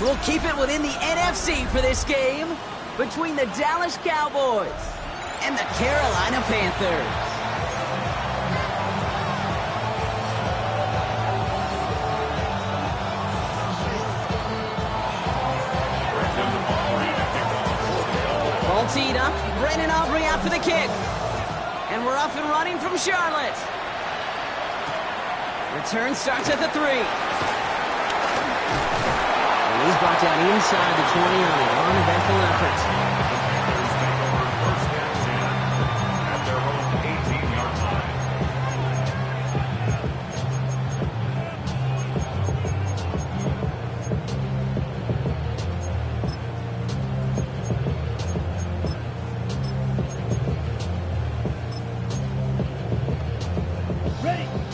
We'll keep it within the NFC for this game between the Dallas Cowboys and the Carolina Panthers. Teed up, Brandon Aubrey out for the kick. And we're off and running from Charlotte. Return starts at the 3. And he's brought down inside the 20 on an uneventful effort. At their own 18-yard line.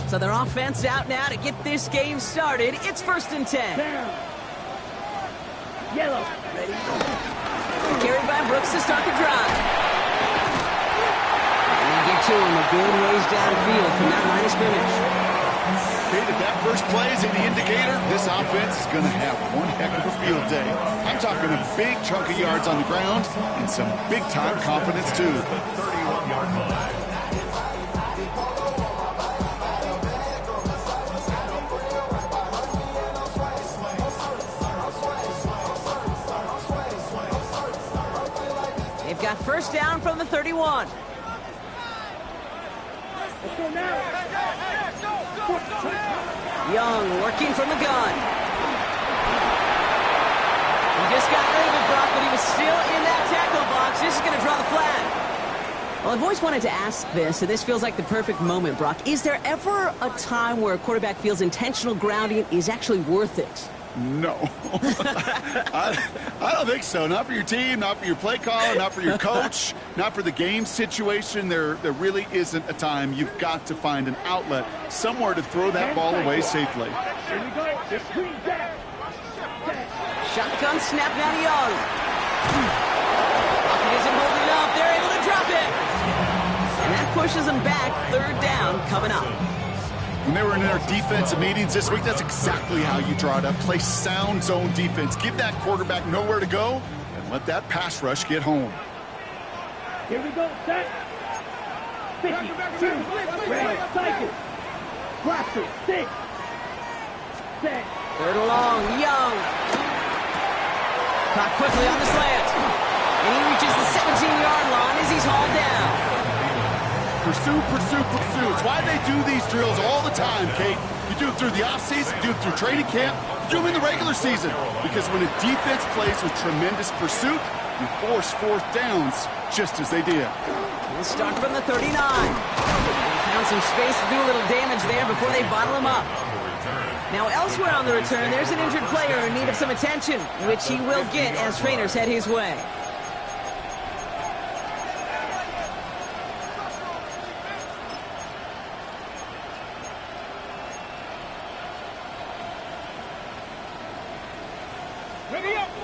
So their offense out now to get this game started. It's 1st and 10. Down. Yellow. Ready? Carried by Brooks to start the drive. And they get to him a good ways downfield from that line of scrimmage. Kate, if that first play is any indicator, this offense is going to have one heck of a field day. I'm talking a big chunk of yards on the ground and some big-time confidence, too. 31-yard line. They've got first down from the 31. Young working from the gun. He just got rid of it, Brock, but he was still in that tackle box. This is going to draw the flag. Well, I've always wanted to ask this, and this feels like the perfect moment, Brock. Is there ever a time where a quarterback feels intentional grounding is actually worth it? No. I don't think so. Not for your team, not for your play caller, not for your coach, not for the game situation. There really isn't a time. You've got to find an outlet, somewhere to throw that ball away safely. Here we go. Shotgun snap now to Young. Pocket isn't holding up. They're able to drop it. And that pushes them back. 3rd down coming up. When they were in their defensive meetings this week, that's exactly how you draw it up. Play sound zone defense. Give that quarterback nowhere to go and let that pass rush get home. Here we go. Set. 50. 2. Ready. Cycle. Blaster. 6. Set. 3rd and long. Young. Caught quickly on the slant. And he reaches the 17-yard line as he's hauled down. Pursue, pursue, pursue. It's why they do these drills all the time, Kate. You do it through the offseason, you do it through training camp, you do them in the regular season. Because when a defense plays with tremendous pursuit, you force 4th downs just as they did. We'll start from the 39. Found some space to do a little damage there before they bottle him up. Now elsewhere on the return, there's an injured player in need of some attention, which he will get as trainers head his way.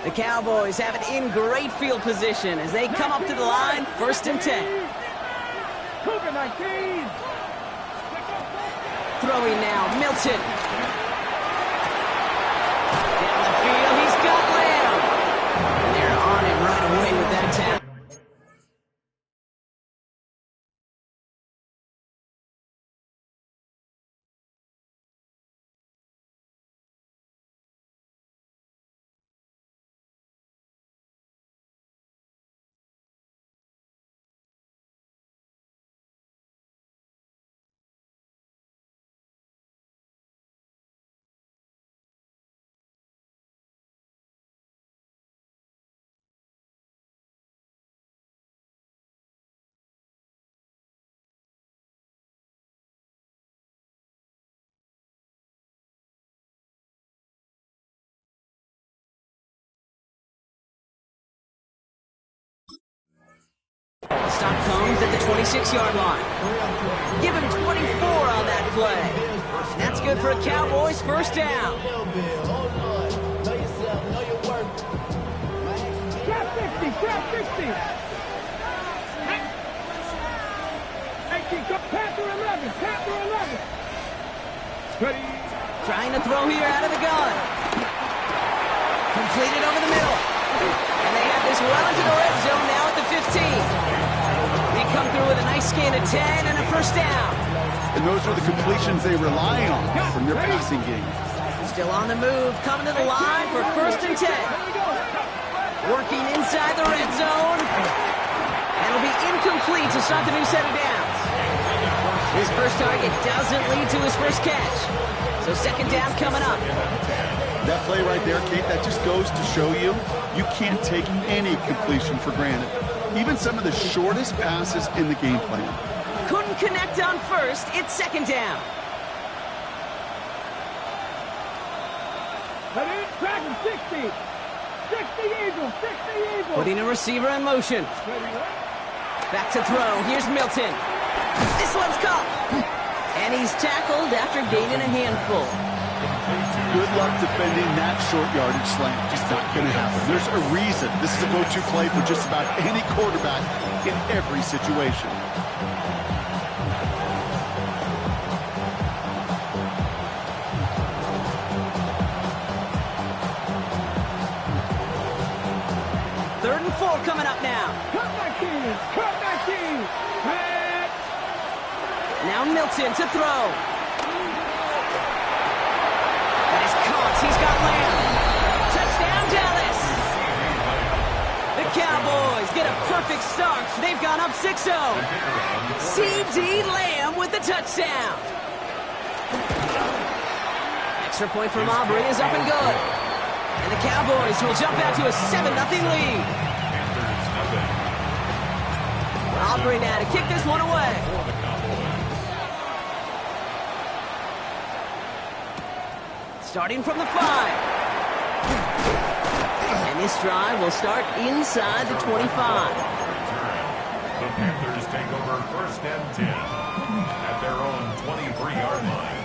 The Cowboys have it in great field position as they come up to the line, 1st and 10. Cougar 19. Throwing now, Milton. Down the field, he's got Lamb. And they're on him right away with that tackle. Stop comes at the 26-yard line. Give him 24 on that play. And that's good for a Cowboys 1st down. Trap 60. Trap 60. 18. Panther 11. Panther 11. Ready. Trying to throw here out of the gun. Completed over the middle. And they have this well into the red zone now at the 15. They come through with a nice gain of 10 and a first down. And those are the completions they rely on from their passing game. Still on the move, coming to the line for first and 10. Working inside the red zone. And it'll be incomplete to start the new set of downs. His first target doesn't lead to his first catch. So second down coming up. That play right there, Kate, that just goes to show you, you can't take any completion for granted. Even some of the shortest passes in the game plan. Couldn't connect on first. It's second down. Ready? Dragon 60. 60 Eagles. 60 Eagles. Putting a receiver in motion. Back to throw. Here's Milton. This one's caught. And he's tackled after gaining a handful. Good luck defending that short yardage slant. Just not going to happen. There's a reason this is a go-to play for just about any quarterback in every situation. Third and 4 coming up now. Cut back in. Cut back in. Now Milton to throw. And he's caught. He's got Lamb. Touchdown, Dallas. The Cowboys get a perfect start. They've gone up 6-0. C.D. Lamb with the touchdown. Extra point from Aubrey is up and good. And the Cowboys will jump out to a 7-0 lead. Aubrey now to kick this one away. Starting from the 5. And this drive will start inside the 25. The Panthers take over first and 10 at their own 23-yard line.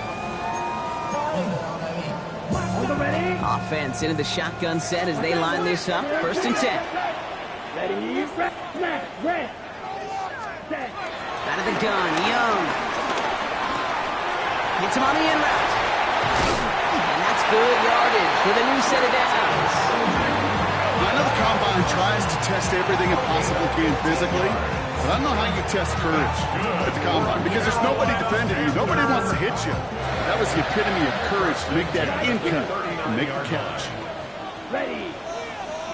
Ready? Offense into the shotgun set as they line this up. First and 10. Ready? Red. Red. Set. Out of the gun, Young. Hits him on the in route. And that's good yardage with a new set of downs. I know the Combine tries to test everything it possibly can physically, but I don't know how you test courage at the Combine because there's nobody defending you. Nobody wants to hit you. That was the epitome of courage to make that in cut and make the catch. Ready.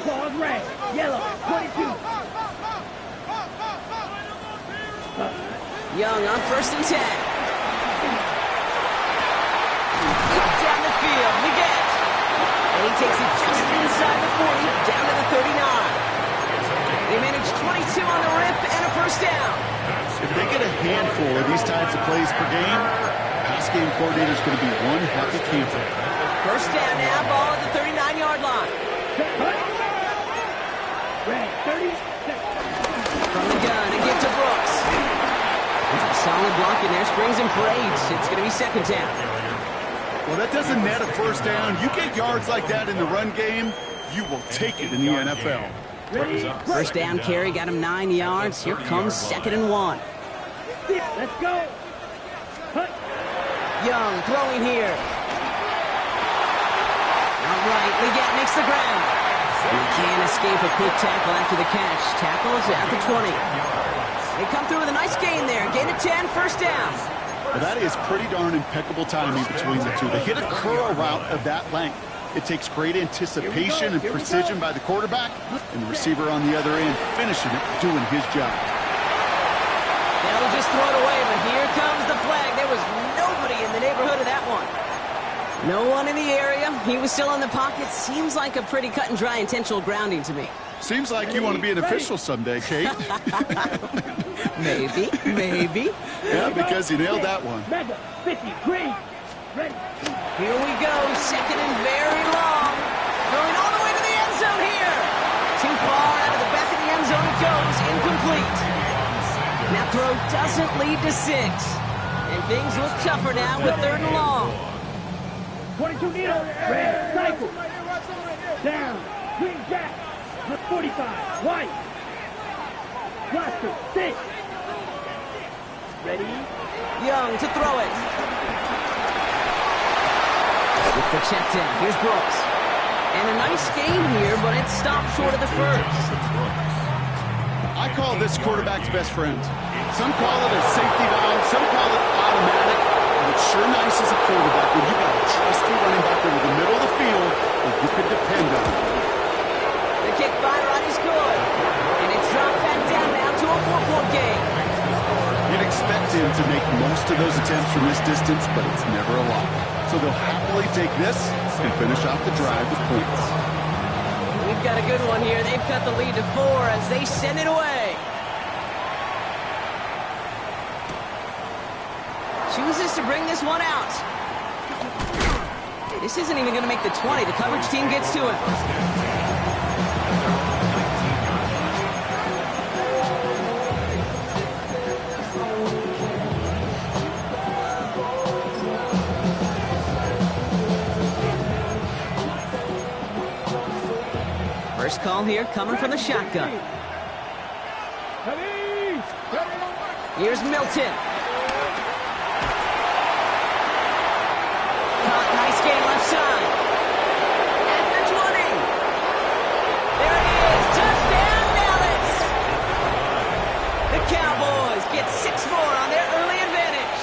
Claws red. Yellow. 22. Young on first and 10. Down the field, Leggett. And he takes it just inside the 40, down to the 39. They manage 22 on the rip and a first down. If they get a handful of these types of plays per game, pass game coordinator is going to be one happy camper. First down now, ball at the 39-yard line. Red. 30. From the gun and get to Brooks. Solid block in there, springs him for 8. It's going to be second down. Well, that doesn't net a first down. You get yards like that in the run game, you will take it in the NFL. First down carry got him 9 yards. Here comes second and 1. Let's go. Cut. Young throwing here. All right, Leggett makes the ground. He can't escape a quick tackle after the catch. Tackles at the 20. They come through with a nice gain there. Gain of 10, first down. Well, that is pretty darn impeccable timing between the two. They hit a curl route of that length. It takes great anticipation and precision by the quarterback, and the receiver on the other end finishing it, doing his job. They'll just throw it away, but here comes the flag. There was nobody in the neighborhood of that one. No one in the area. He was still in the pocket. Seems like a pretty cut and dry intentional grounding to me. Seems like you want to be an official someday, Kate. Maybe. Yeah, because you nailed that one. Mega. 50. Green. Ready. Here we go. Second and very long. Throwing all the way to the end zone here. Too far out of the back of the end zone it goes. Incomplete. That throw doesn't lead to 6. And things look tougher now with third and long. 22 needle. Red. Cycle. Down. Green jack. 45. White. Blaster. 6. Ready. Young to throw it. With the check down. Here's Brooks. And a nice game here, but it stopped short of the first. I call this quarterback's best friend. Some call it a safety valve, some call it automatic. But it's sure nice as a quarterback when you got a trusty running back over the middle of the field that you can depend on. The kick by Rod is good. And it's dropped back down now to a 4-point game. You'd expect him to make most of those attempts from this distance, but it's never a lot. So they'll happily take this and finish off the drive with points. We've got a good one here. They've cut the lead to 4 as they send it away. Chooses to bring this one out. This isn't even going to make the 20. The coverage team gets to it. First call here coming from the shotgun. Here's Milton. Nice game left side. At the 20. There he is. Touchdown, Dallas. The Cowboys get 6 more on their early advantage.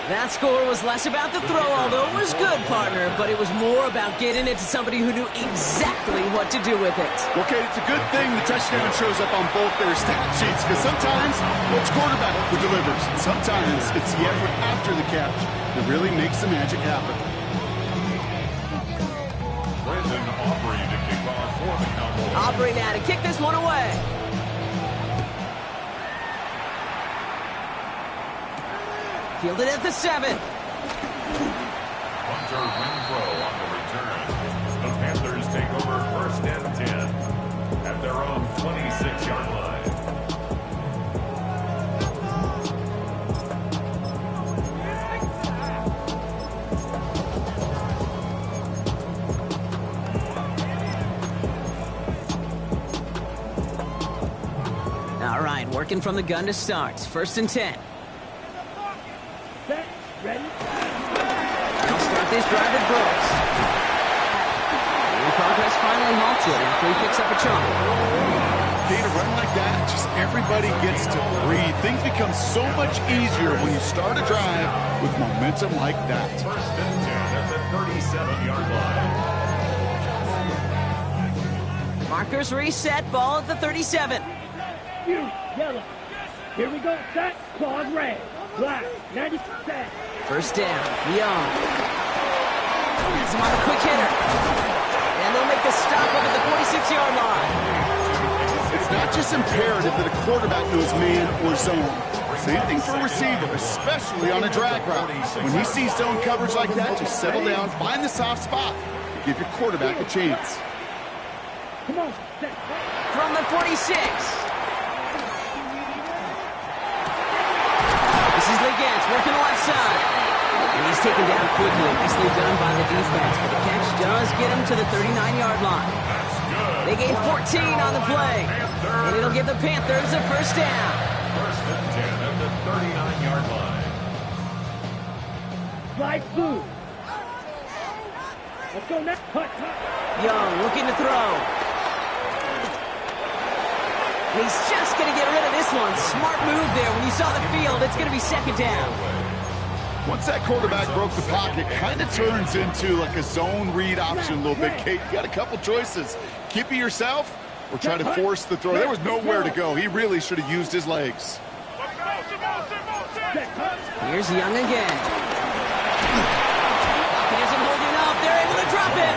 That score was less about the throw, although it was good, partner, but it was more about getting it to somebody who knew exactly what to do with it. Okay, it's a good thing the touchdown shows up on both their stat sheets, because sometimes it's quarterback who delivers, and sometimes it's the effort after the catch that really makes the magic happen. Brandon Aubrey to kick off for the Cowboys. Aubrey now to kick this one away. Fielded at the 7. Hunter Renfrow on the return. The Panthers take over 1st and 10 at their own 26-yard line. All right, working from the gun to start. 1st and 10. They'll start this drive with Brooks. And progress finally halted after he picks up a chunk. Okay, to run like that, just everybody gets to breathe. Things become so much easier when you start a drive with momentum like that. 1st and 10 at the 37-yard line. Markers reset, ball at the 37. Yellow. Here we go. Set. Claws red. Black. 90%. 1st down. Young. Gets him on the quick hitter. And they'll make the stop up at the 46-yard line. It's not just imperative that a quarterback knows man or zone. Same thing for a receiver, especially on a drag route. When he sees zone coverage like that, just settle down, find the soft spot, and give your quarterback a chance. Come on. Set. From the 46. This is Legance working the left side. And he's taken down quickly. Nicely done by the defense. But the catch does get him to the 39-yard line. They gain 14 on the play. And it'll give the Panthers a 1st down. 1st and 10 at the 39-yard line. Slide through. Let's go next. Cut. Young looking to throw. And he's just going to get rid of this one. Smart move there. When you saw the field, it's going to be 2nd down. Once that quarterback broke the pocket, kind of turns into like a zone read option a little bit, Kate. You got a couple choices. Keep it yourself or try to force the throw. There was nowhere to go. He really should have used his legs. Here's Young again. He isn't holding up. They're able to drop it.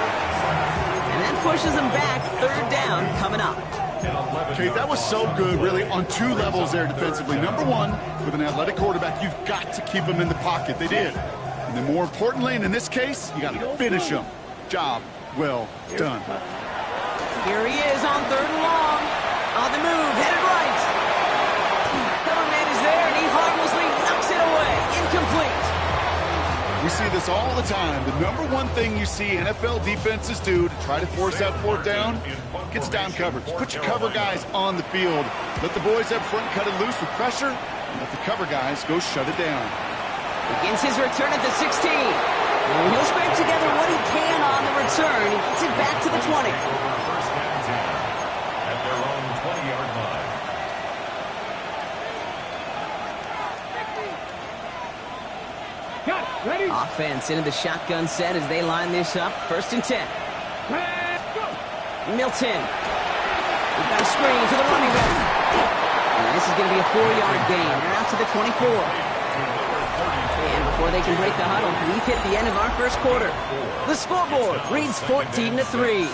And that pushes him back. 3rd down coming up. Kate, that was so good, really, on 2 levels there defensively. Number 1, with an athletic quarterback, you've got to keep him in the pocket. They did. And then more importantly, and in this case, you got to finish him. Job well done. Here he is on 3rd and long. On the move, headed right. Cover man is there, and he harmlessly knocks it away. Incomplete. We see this all the time. The number 1 thing you see NFL defenses do to try to force that 4th down, gets down coverage. Put your cover guys on the field. Let the boys up front cut it loose with pressure, and let the cover guys go shut it down. Begins his return at the 16. And he'll scrape together what he can on the return. He gets it back to the 20. First and 10 at their own 20-yard line. Got it. Ready? Offense into the shotgun set as they line this up. First and 10. Milton. We've got a screen to the running back. And this is going to be a 4-yard gain. They're out to the 24. And before they can break the huddle, we've hit the end of our first quarter. The scoreboard reads 14-3.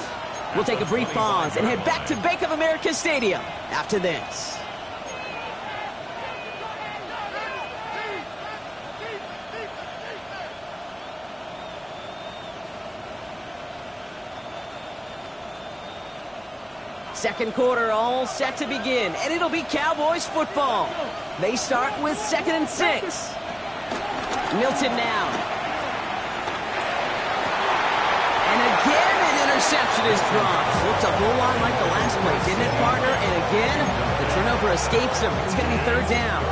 We'll take a brief pause and head back to Bank of America Stadium after this. Second quarter all set to begin, and it'll be Cowboys football. They start with 2nd and 6. Milton now. And again, an interception is dropped. Looked a whole lot like the last play, didn't it, partner? And again, the turnover escapes him. It's going to be 3rd down.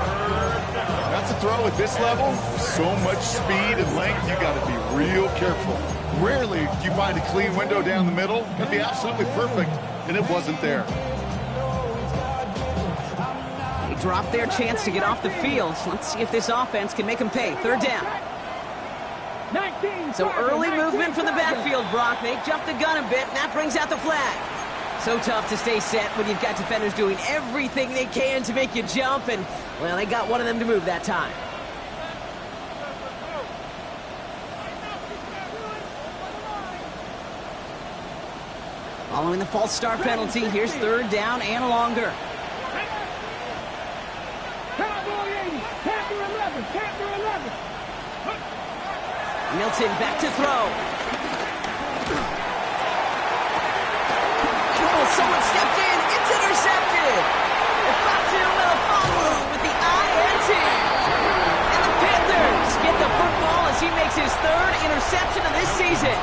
That's a throw at this level. So much speed and length, you got to be real careful. Rarely do you find a clean window down the middle. It could be absolutely perfect, and it wasn't there. They dropped their chance to get off the field. Let's see if this offense can make them pay. 3rd down. So early movement from the backfield, Brock. They jumped the gun a bit, and that brings out the flag. So tough to stay set when you've got defenders doing everything they can to make you jump, and, well, they got one of them to move that time. Following the false start penalty, here's 3rd down and longer. Milton back to throw. Oh, someone stepped in. It's intercepted. Fatu Melifonwu with the INT. And the Panthers get the football as he makes his 3rd interception of this season.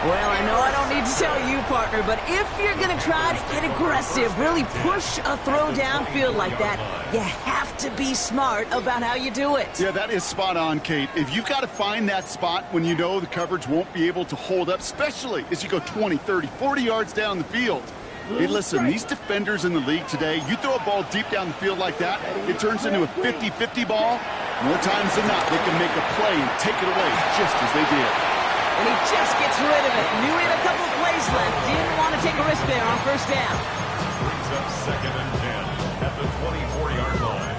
Well, I know I don't need to tell you, partner, but if you're going to try to get aggressive, really push a throw downfield like that, you have to be smart about how you do it. Yeah, that is spot on, Kate. If you've got to find that spot when you know the coverage won't be able to hold up, especially as you go 20, 30, 40 yards down the field. Hey, listen, these defenders in the league today, you throw a ball deep down the field like that, it turns into a 50-50 ball. More times than not, they can make a play and take it away just as they did. And he just gets rid of it. Knew he had a couple of plays left. Didn't want to take a risk there on 1st down. Brings up 2nd and 10 at the 24-yard line.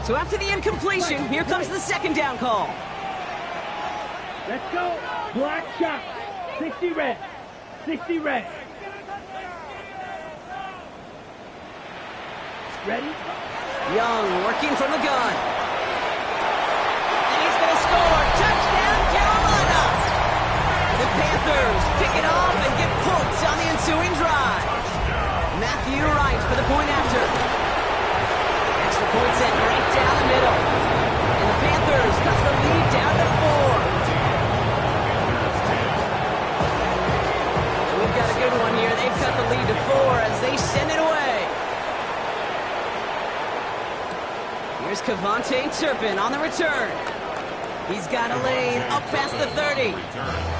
So after the incompletion, here comes the 2nd down call. Let's go. Black shot. 60 red. 60 red. Ready? Young working from the gun. And he's going to score. Touchdown, Carolina. The Panthers pick it off and get points on the ensuing drive. Matthew Wright for the point after. Extra point set right down the middle. And the Panthers cut the lead down to 4. We've got a good one here. They've cut the lead to 4 as they send it away. Here's Kavontae Turpin on the return. He's got a lane up past the 30.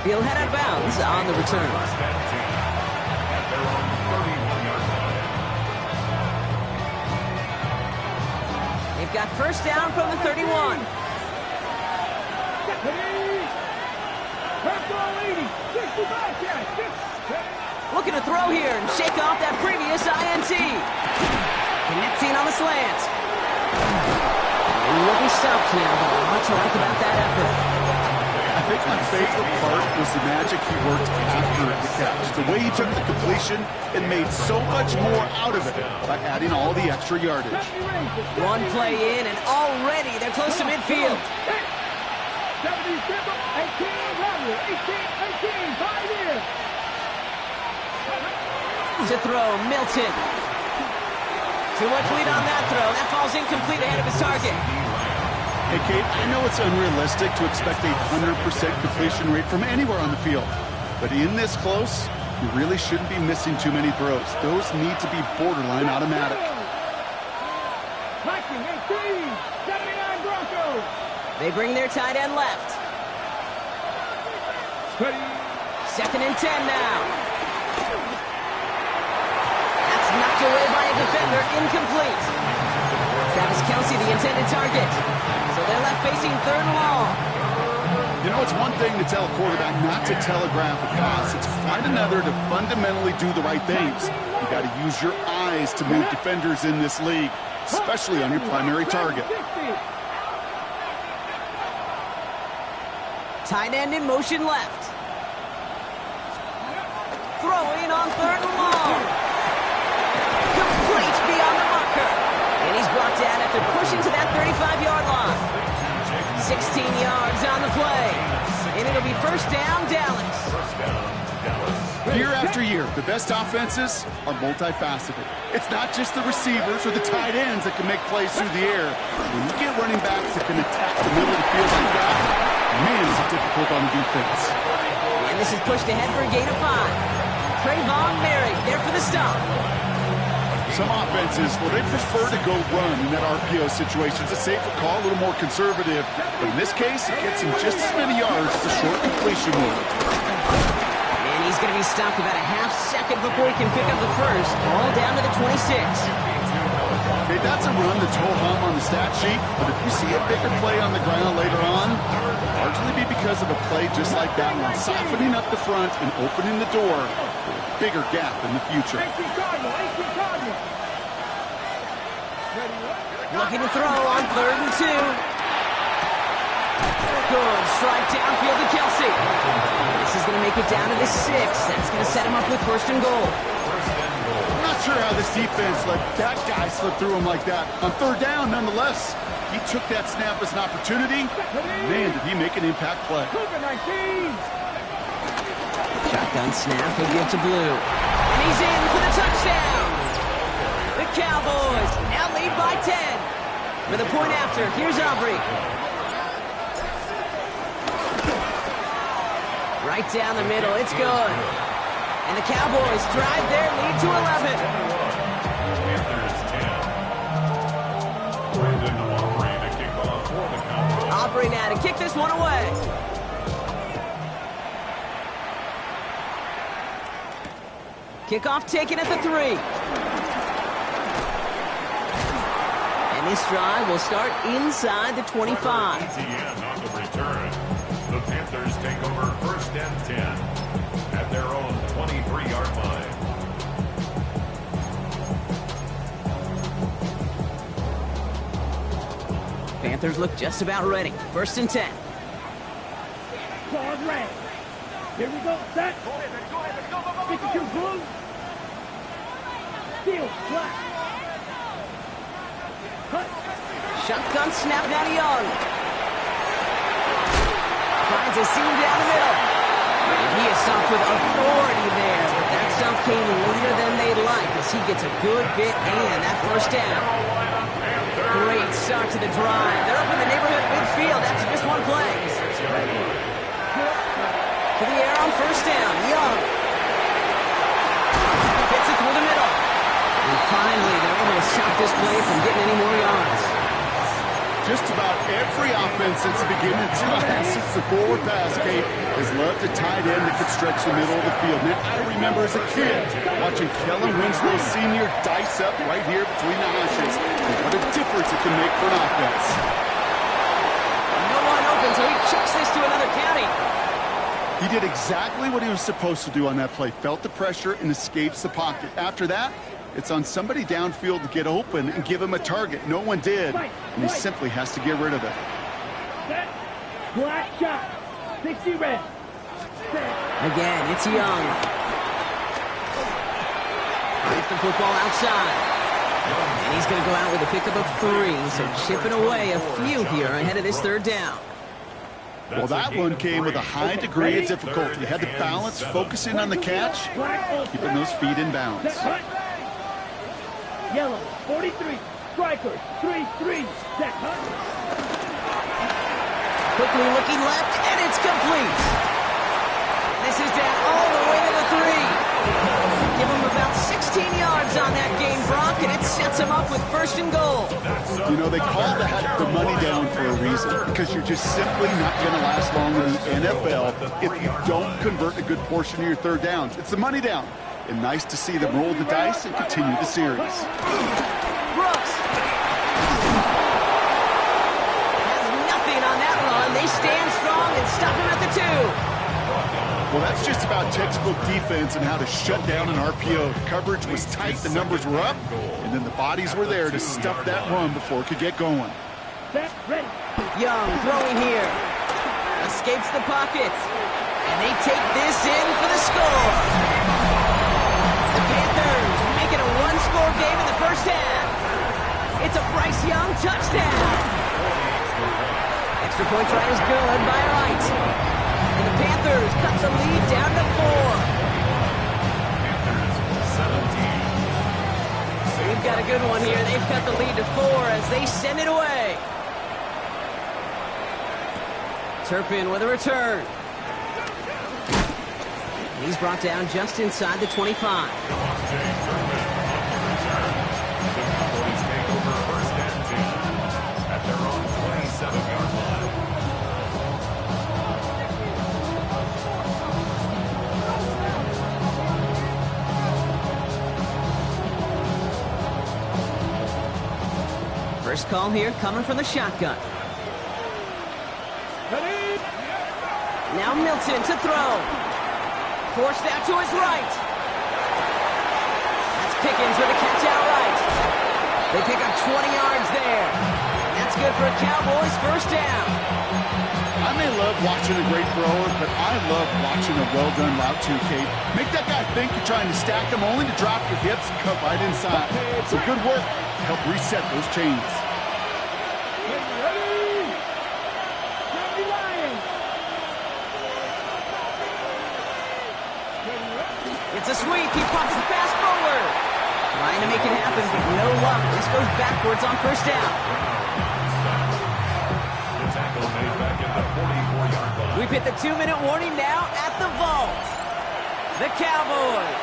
He'll head out of bounds on the return. At their own 31-yard line. They've got 1st down from the 31. Looking to throw here and shake off that previous INT. Connecting on the slant. Will be stopped now, but a lot to like about that effort. I think my favorite part was the magic he worked after the catch. The way he took the completion and made so much more out of it by adding all the extra yardage. One play in, and already they're close to midfield. 18, To throw, Milton. Too much lead on that throw. That falls incomplete ahead of his target. Hey, Kate, I know it's unrealistic to expect a 100% completion rate from anywhere on the field. But in this close, you really shouldn't be missing too many throws. Those need to be borderline automatic. They bring their tight end left. Ready. 2nd and 10 now. That's knocked away by a defender, incomplete. Travis Kelce, the intended target. So they're left facing 3rd and long. You know, it's one thing to tell a quarterback not to telegraph a pass. It's quite another to fundamentally do the right things. You got to use your eyes to move defenders in this league, especially on your primary target. Tight end in motion left. Throwing on 3rd and long. Complete beyond the marker. And he's brought down after pushing to that 35-yard line. 16 yards on the play. And it'll be 1st down, Dallas. Year after year, the best offenses are multifaceted. It's not just the receivers or the tight ends that can make plays through the air. When you get running backs that can attack the middle of the field like that, man, is it difficult on the defense. And this is pushed ahead for a gain of 5. Trayvon Merrick there for the stop. Some offenses, well, they prefer to go run in that RPO situation. It's a safer call, a little more conservative. But in this case, it gets him just as many yards as a short completion move. And he's going to be stopped about a half second before he can pick up the first. All down to the 26. Okay, that's a run that's ho-hum on the stat sheet. But if you see a bigger play on the ground later on, it'll largely be because of a play just like that one, softening up the front and opening the door for a bigger gap in the future. Looking to throw on 3rd and 2. Good strike downfield to Kelce. This is going to make it down to the 6. That's going to set him up with 1st and goal. I'm not sure how this defense let that guy slip through him like that. On 3rd down, nonetheless, he took that snap as an opportunity. Man, did he make an impact play. Shotgun snap, he'll give to Blue. And he's in for the touchdown. The Cowboys now lead by 10. For the point after, here's Aubrey. Right down the middle, it's good. And the Cowboys drive their lead to 11. Aubrey now to kick this one away. Kickoff taken at the 3. And this drive will start inside the 25. On the return, the Panthers take over 1st and 10 at their own 23-yard line. Panthers look just about ready. 1st and 10. Claws red. Here we go. Set. 52 blue. Steel black. Cut. Shotgun snap now to Young. Finds a seam down the middle. And he is stopped with authority there. But that stop came later than they'd like as he gets a good bit and that 1st down. Great start to the drive. They're up in the neighborhood of midfield after just one play. To the air on 1st down. Young. Fits it through the middle. And finally, they're able to stop this play from getting any more yards. Just about every offense since the beginning of time, since the forward pass, Kate, has loved a tight end that could stretch the middle of the field. Man, I remember as a kid watching Kellen Winslow Sr. dice up right here between the hashes. And what a difference it can make for an offense. No one open, so he chucks this to another county. He did exactly what he was supposed to do on that play. Felt the pressure and escapes the pocket. After that, it's on somebody downfield to get open and give him a target. No one did, and he simply has to get rid of it. Set. Black shot. 60 red. Set. Again, it's Young. Finds the football outside. And he's going to go out with a pickup of 3, so chipping away a few here ahead of this 3rd down. Well, that one came with a high degree of difficulty. Had to balance, focusing on the catch, keeping those feet in bounds. Set. Yellow. 43. Strikers. 3-3. Set. Quickly looking left, and it's complete. This is down all the way to the 3. give him about 16 yards on that game, Brock, and it sets him up with 1st and goal. You know, they call that the money down for a reason, because you're just simply not going to last long in the NFL if you don't convert a good portion of your 3rd downs. It's the money down. And nice to see them roll the dice and continue the series. Brooks has nothing on that run. They stand strong and stop him at the 2. Well, that's just about textbook defense and how to shut down an RPO. The coverage was tight, the numbers were up, and then the bodies were there to stuff that run before it could get going. Young throwing here. Escapes the pocket. And they take this in for the score. The Panthers make it a 1-score game in the 1st half. It's a Bryce Young touchdown. Extra point try is good by Wright. And the Panthers cut the lead down to 4. Panthers 17. They've got a good one here. They've cut the lead to 4 as they send it away. Turpin with a return. And he's brought down just inside the 25. At their own 27-yard line. First call here coming from the shotgun. Now Milton to throw. Forced out to his right. That's Pickens with a catch out right. They pick up 20 yards there. And that's good for a Cowboys 1st down. I may love watching a great thrower, but I love watching a well-done route too, Kate. Make that guy think you're trying to stack him only to drop your hips and cut right inside. Some good work to help reset those chains. It's a sweep. He pops the pass forward. Trying to make it happen, but no luck. This goes backwards on 1st down. The tackle made back at the 44-yard line. We've hit the 2-minute warning now at the vault. The Cowboys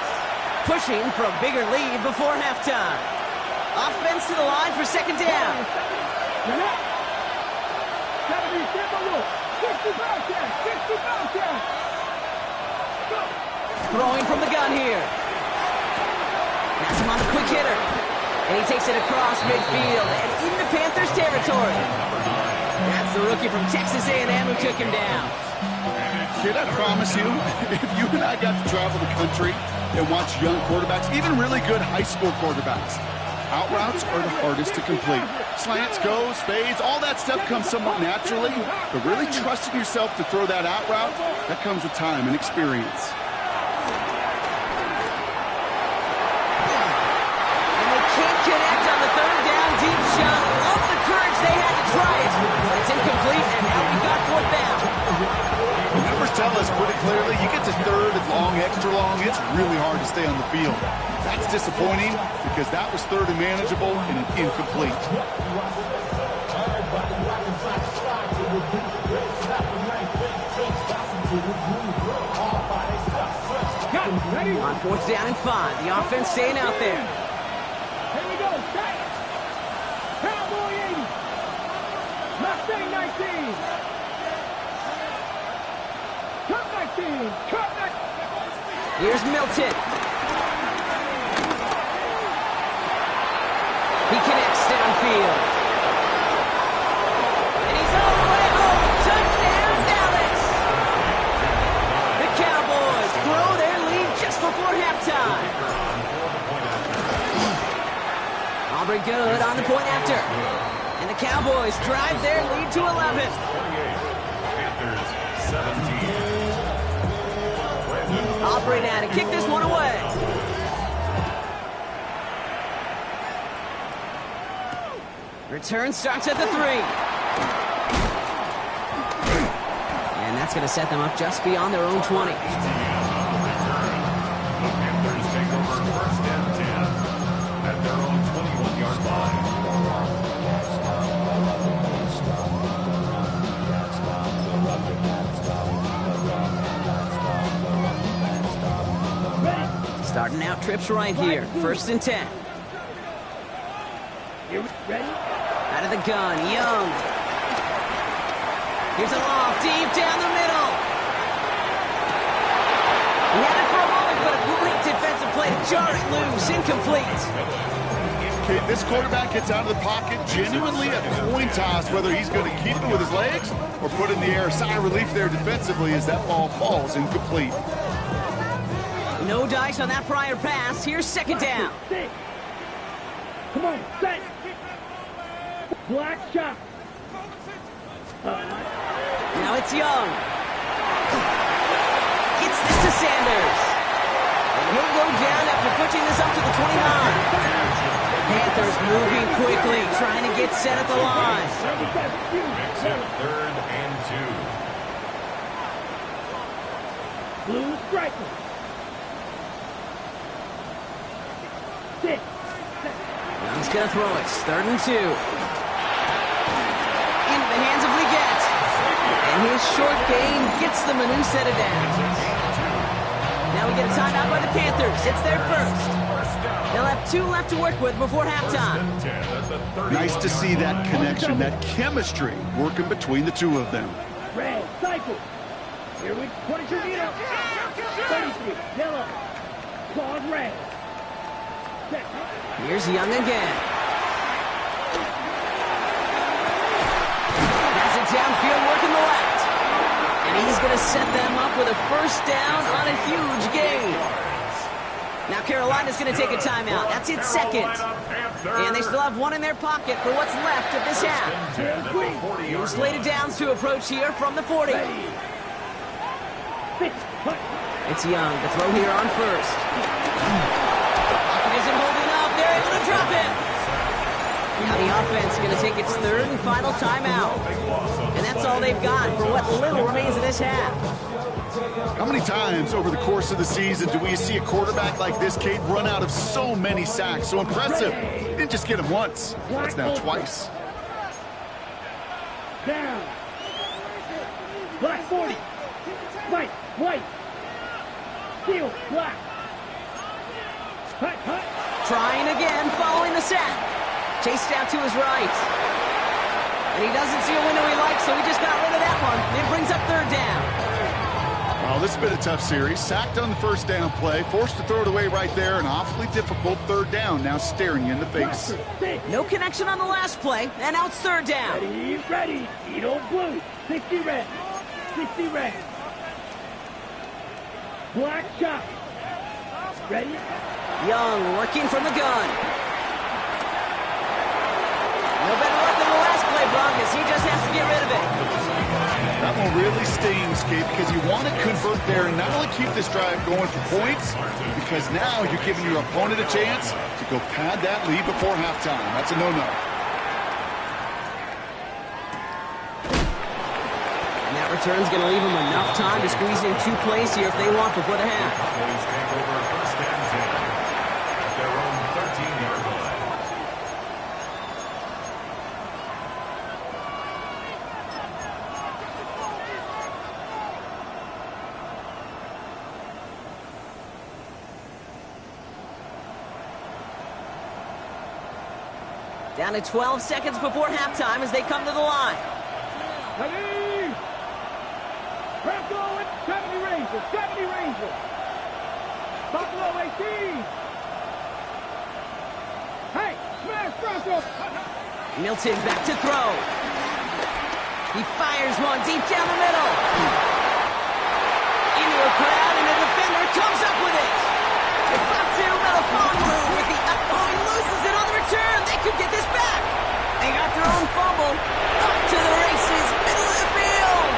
pushing for a bigger lead before halftime. Offense to the line for 2nd down. Throwing from the gun here. Pass him on the quick hitter. And he takes it across midfield and into Panthers territory. That's the rookie from Texas A&M who took him down. Kid, I promise you, if you and I got to travel the country and watch young quarterbacks, even really good high school quarterbacks, out routes are the hardest to complete. Slants, goes, fades, all that stuff comes somewhat naturally, but really trusting yourself to throw that out route, that comes with time and experience. Connect on the 3rd down deep shot. Love the courage they had to try it. But it's incomplete, and now we got 4th down. The numbers tell us pretty clearly, you get to 3rd and long, extra long, it's really hard to stay on the field. That's disappointing because that was 3rd and manageable and an incomplete. On 4th down and 5, the offense staying out there. Here we go, set. Cowboy 80. Mustang 19. Cut 19. Cut 19. Here's Milton. He connects downfield. And he's all the way home. Touchdown, Dallas. The Cowboys throw their lead just before halftime. Aubrey good on the point after. And the Cowboys drive their lead to 11. Panthers 17. Aubrey now to kick this one away. Return starts at the 3. And that's going to set them up just beyond their own 20. The Panthers take over 1st and 10 at their own 21-yard line. Starting and out trips right here. 1st and 10. Ready? Out of the gun, Young. Here's a loft deep down the middle. He had it for a moment, but a great defensive play to jar it loose. Incomplete. Okay, this quarterback gets out of the pocket, genuinely a coin toss whether he's going to keep it with his legs or put it in the air. Sigh of relief there defensively as that ball falls incomplete. No dice on that prior pass. Here's 2nd down. Come on, set. Black shot. Now it's Young. Gets this to Sanders. And he'll go down after pushing this up to the 29. Panthers moving quickly, trying to get set at the line. Makes it 3rd and 2. Blue striker. 6. Young's gonna throw it. 3rd and 2. Into the hands of Leggett. And his short game gets them a new set of downs. Now we get a timeout by the Panthers. It's their first. They'll have 2 left to work with before halftime. Nice to see that connection, that chemistry working between the two of them. Red, cycle. Here we 22 meter. 33, yellow. Claws red. Set. Here's Young again. Pass it downfield, working the left. And he's going to set them up with a 1st down on a huge gain. Now Carolina's going to take a timeout. That's its 2nd. And they still have 1 in their pocket for what's left of this half. No slated downs to approach here from the 40. It's Young to throw here on 1st. Pocket isn't holding up. They're able to drop it. Now the offense is going to take its 3rd and final timeout. And that's all they've got for what little remains of this half. How many times over the course of the season do we see a quarterback like this, Kate, run out of so many sacks? So impressive. He didn't just get him once. That's now twice. Down. Black 40. White, white. Steel, black. Hut, hut. Trying again, following the sack. Chased out to his right. And he doesn't see a window he likes, so he just got rid of that one. It brings up 3rd down. Well, this has been a tough series. Sacked on the 1st down play, forced to throw it away right there, an awfully difficult 3rd down now staring you in the face. No connection on the last play, and now it's 3rd down. Ready, ready. Edo blue. 60 red. 60 red. Black shot. Ready? Young working from the gun. No better luck than the last play, Brock, as he just has to get rid of it. That one really stings, Kate, because you want to convert there and not only keep this drive going for points, because now you're giving your opponent a chance to go pad that lead before halftime. That's a no-no. And that return's going to leave them enough time to squeeze in 2 plays here if they want before the half. Please take over 1st and 10 at their own 13-yard line. Down to 12 seconds before halftime as they come to the line. Ready? Press going. 70 Rangers. 70 Rangers. Buffalo 18. Hey, smash Bronco. Milton back to throw. He fires one deep down the middle. Into a crowd, and the defender comes up with it. Fatu Melifonwu with the he loses it on the return. They could get this back. They got their own fumble. Up to the races, middle of the field.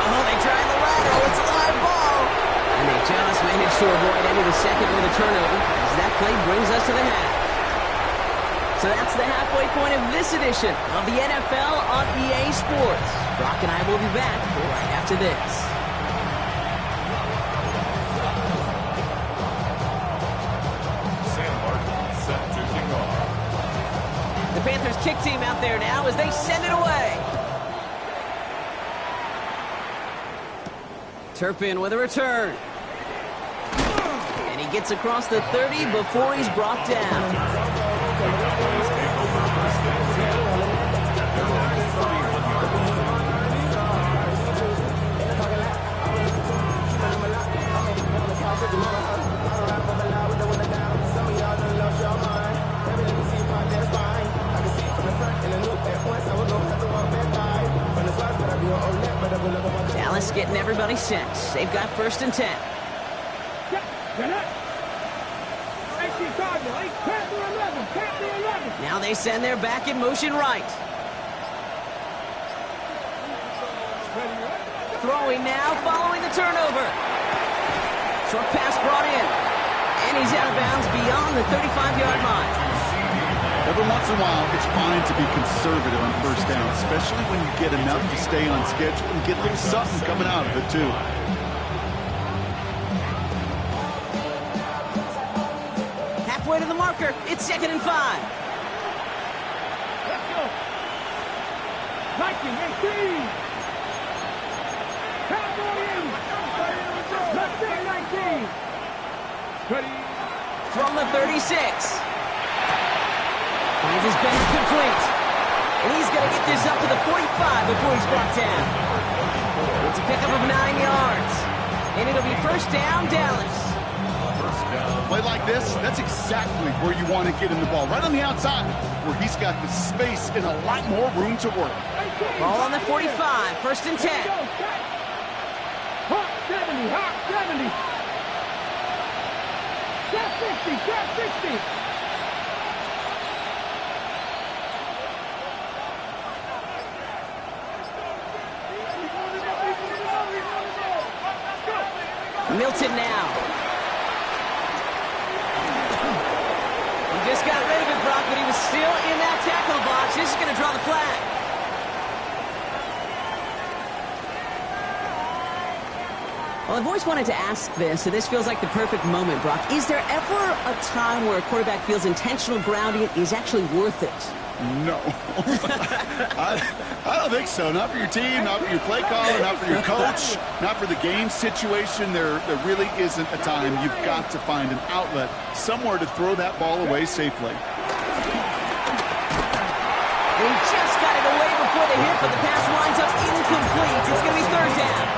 Oh, they tried the lateral. It's a live ball. And they just managed to avoid into the 2nd with a turnover as that play brings us to the half. So that's the halfway point of this edition of the NFL on EA Sports. Brock and I will be back right after this. The Panthers kick team out there now as they send it away. Turpin with a return. gets across the 30 before he's brought down. Dallas getting everybody set. They've got 1st and 10. Now they send their back in motion right. Throwing now, following the turnover. Short pass brought in. And he's out of bounds beyond the 35-yard line. Every once in a while, it's fine to be conservative on 1st down, especially when you get enough to stay on schedule and get a little something coming out of it, too. Halfway to the marker. It's 2nd and 5. Let's go. Viking, 18. Cowboy in. Let's go, 19. Ready. From the 36. Finds his bend complete. And he's going to get this up to the 45 before he's brought down. It's a pickup of 9 yards. And it'll be 1st down, Dallas. Play like this, that's exactly where you want to get him the ball. Right on the outside, where he's got the space and a lot more room to work. Ball on the 45, 1st and 10. Hot 70, hot 70. Trap 60, trap 60. Milton now. He just got rid of it, Brock, but he was still in that tackle box. This is going to draw the flag. Well, I've always wanted to ask this, and this feels like the perfect moment, Brock. Is there ever a time where a quarterback feels intentional grounding is actually worth it? No. I don't think so. Not for your team, not for your play caller, not for your coach, not for the game situation. There really isn't a time. You've got to find an outlet, somewhere to throw that ball away safely. He just got it away before the hit, but the pass winds up incomplete. It's going to be 3rd down.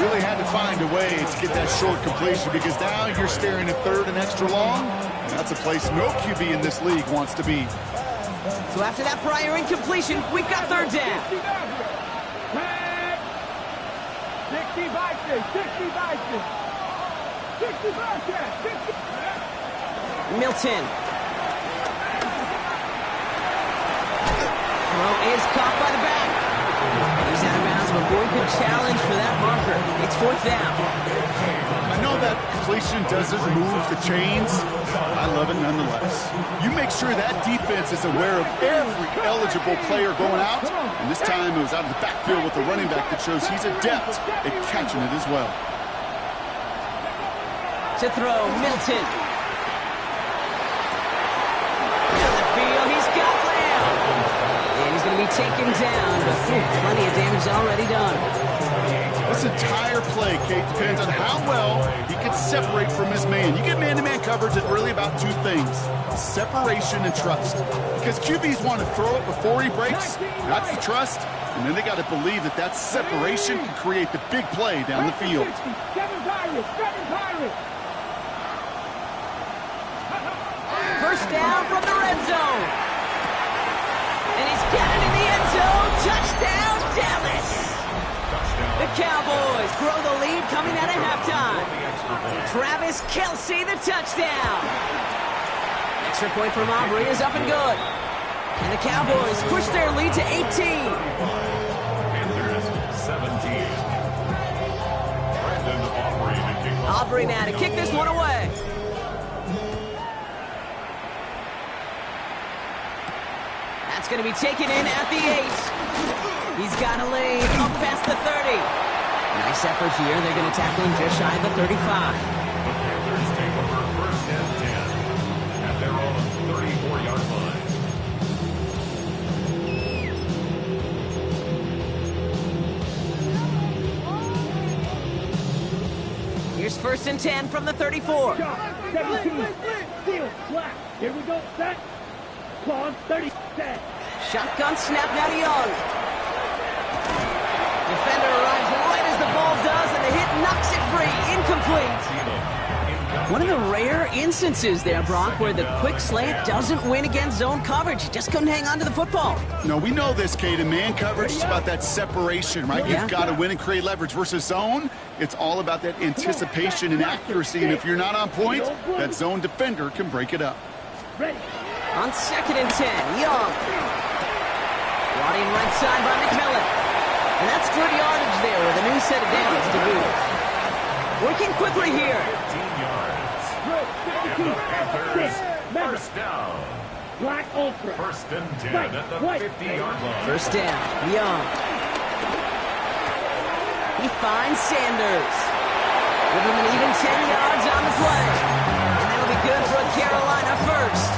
Really had to find a way to get that short completion because now you're staring at 3rd and extra long. That's a place no QB in this league wants to be. So after that prior incompletion, we've got 3rd down. 60 Vikings, 60 Vikings. 60 Vikings, 60. Milton. Throw is caught by the back. He's out of bounds before he could challenge for that marker. It's 4th down. I know that completion doesn't move the chains. I love it nonetheless. You make sure that defense is aware of every eligible player going out. And this time it was out of the backfield with the running back that shows he's adept at catching it as well. To throw, Milton. Down the field, he's got Lamb. And he's going to be taken down, but plenty of damage already done. This entire play, Kate, depends on how well he can separate from his man. You get man-to-man coverage, it's really about 2 things, separation and trust. Because QBs want to throw it before he breaks, that's the trust, and then they got to believe that that separation can create the big play down the field. 7 Pirates, 7 Pirates. 1st down from the red zone. And he's got it in the end zone. Touchdown, Dallas. The Cowboys grow the lead coming out of halftime. Travis Kelce, the touchdown. Extra point from Aubrey is up and good. And the Cowboys push their lead to 18. Panthers 17. Brandon Aubrey to kick off. Aubrey now to kick this one away. That's going to be taken in at the 8. He's got a lane up past the 30. Nice effort here. They're going to tackle him just shy of the 35. The Panthers take over 1st and 10 at their own 34-yard line. Here's First and 10 from the 34. Shot, 17. Steal, black. Here we go, set. Claws, 30, set. Shotgun snap now to Young. Defender arrives right as the ball does, and the hit knocks it free. Incomplete. One of the rare instances there, Brock, where the quick slant doesn't win against zone coverage. You just couldn't hang on to the football. No, we know this, Kate. In man coverage, it's about that separation, right? Yeah. You've got to win and create leverage versus zone. It's all about that anticipation and accuracy, and if you're not on point, that zone defender can break it up. Ready. On second and 10, Young. Brought in right side by McMillan. And that's good yardage there with a new set of downs to boot. Working quickly here. 15 yards. And the Panthers, first down. Black ultra. First and 10 at the 50-yard line. First down, Young. He finds Sanders. Give him an even 10 yards on the play. And that'll be good for a Carolina first.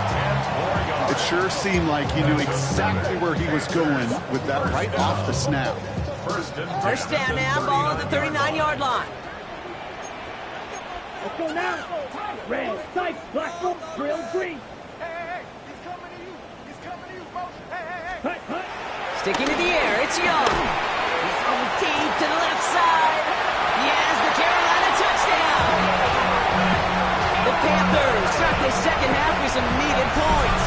It sure seemed like he knew exactly where he was going with that right off the snap. First down now, ball at the 39-yard line. Let's go now. Red, sight, black, drill, green. He's coming to you. He's coming to you, folks. Hut, hut. Sticking to the air, it's Young. He's going deep to the left side. He has the Carolina touchdown. The Panthers start the second half with some needed points.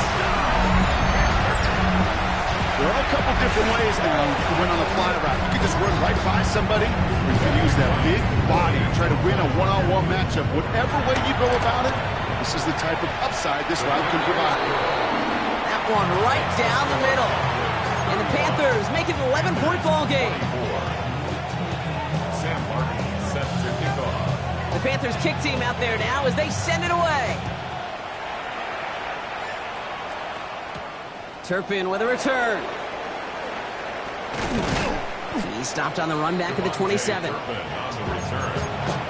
There are a couple different ways now to win on a fly route. You can just run right by somebody, or you can use that big body to try to win a one-on-one matchup. Whatever way you go about it, this is the type of upside this route can provide. That one right down the middle. And the Panthers make it an 11-point ball game. Sam Martin set to kick off. The Panthers kick team out there now as they send it away. Turpin with a return. He stopped on the run back at the 27. Turpin on the return.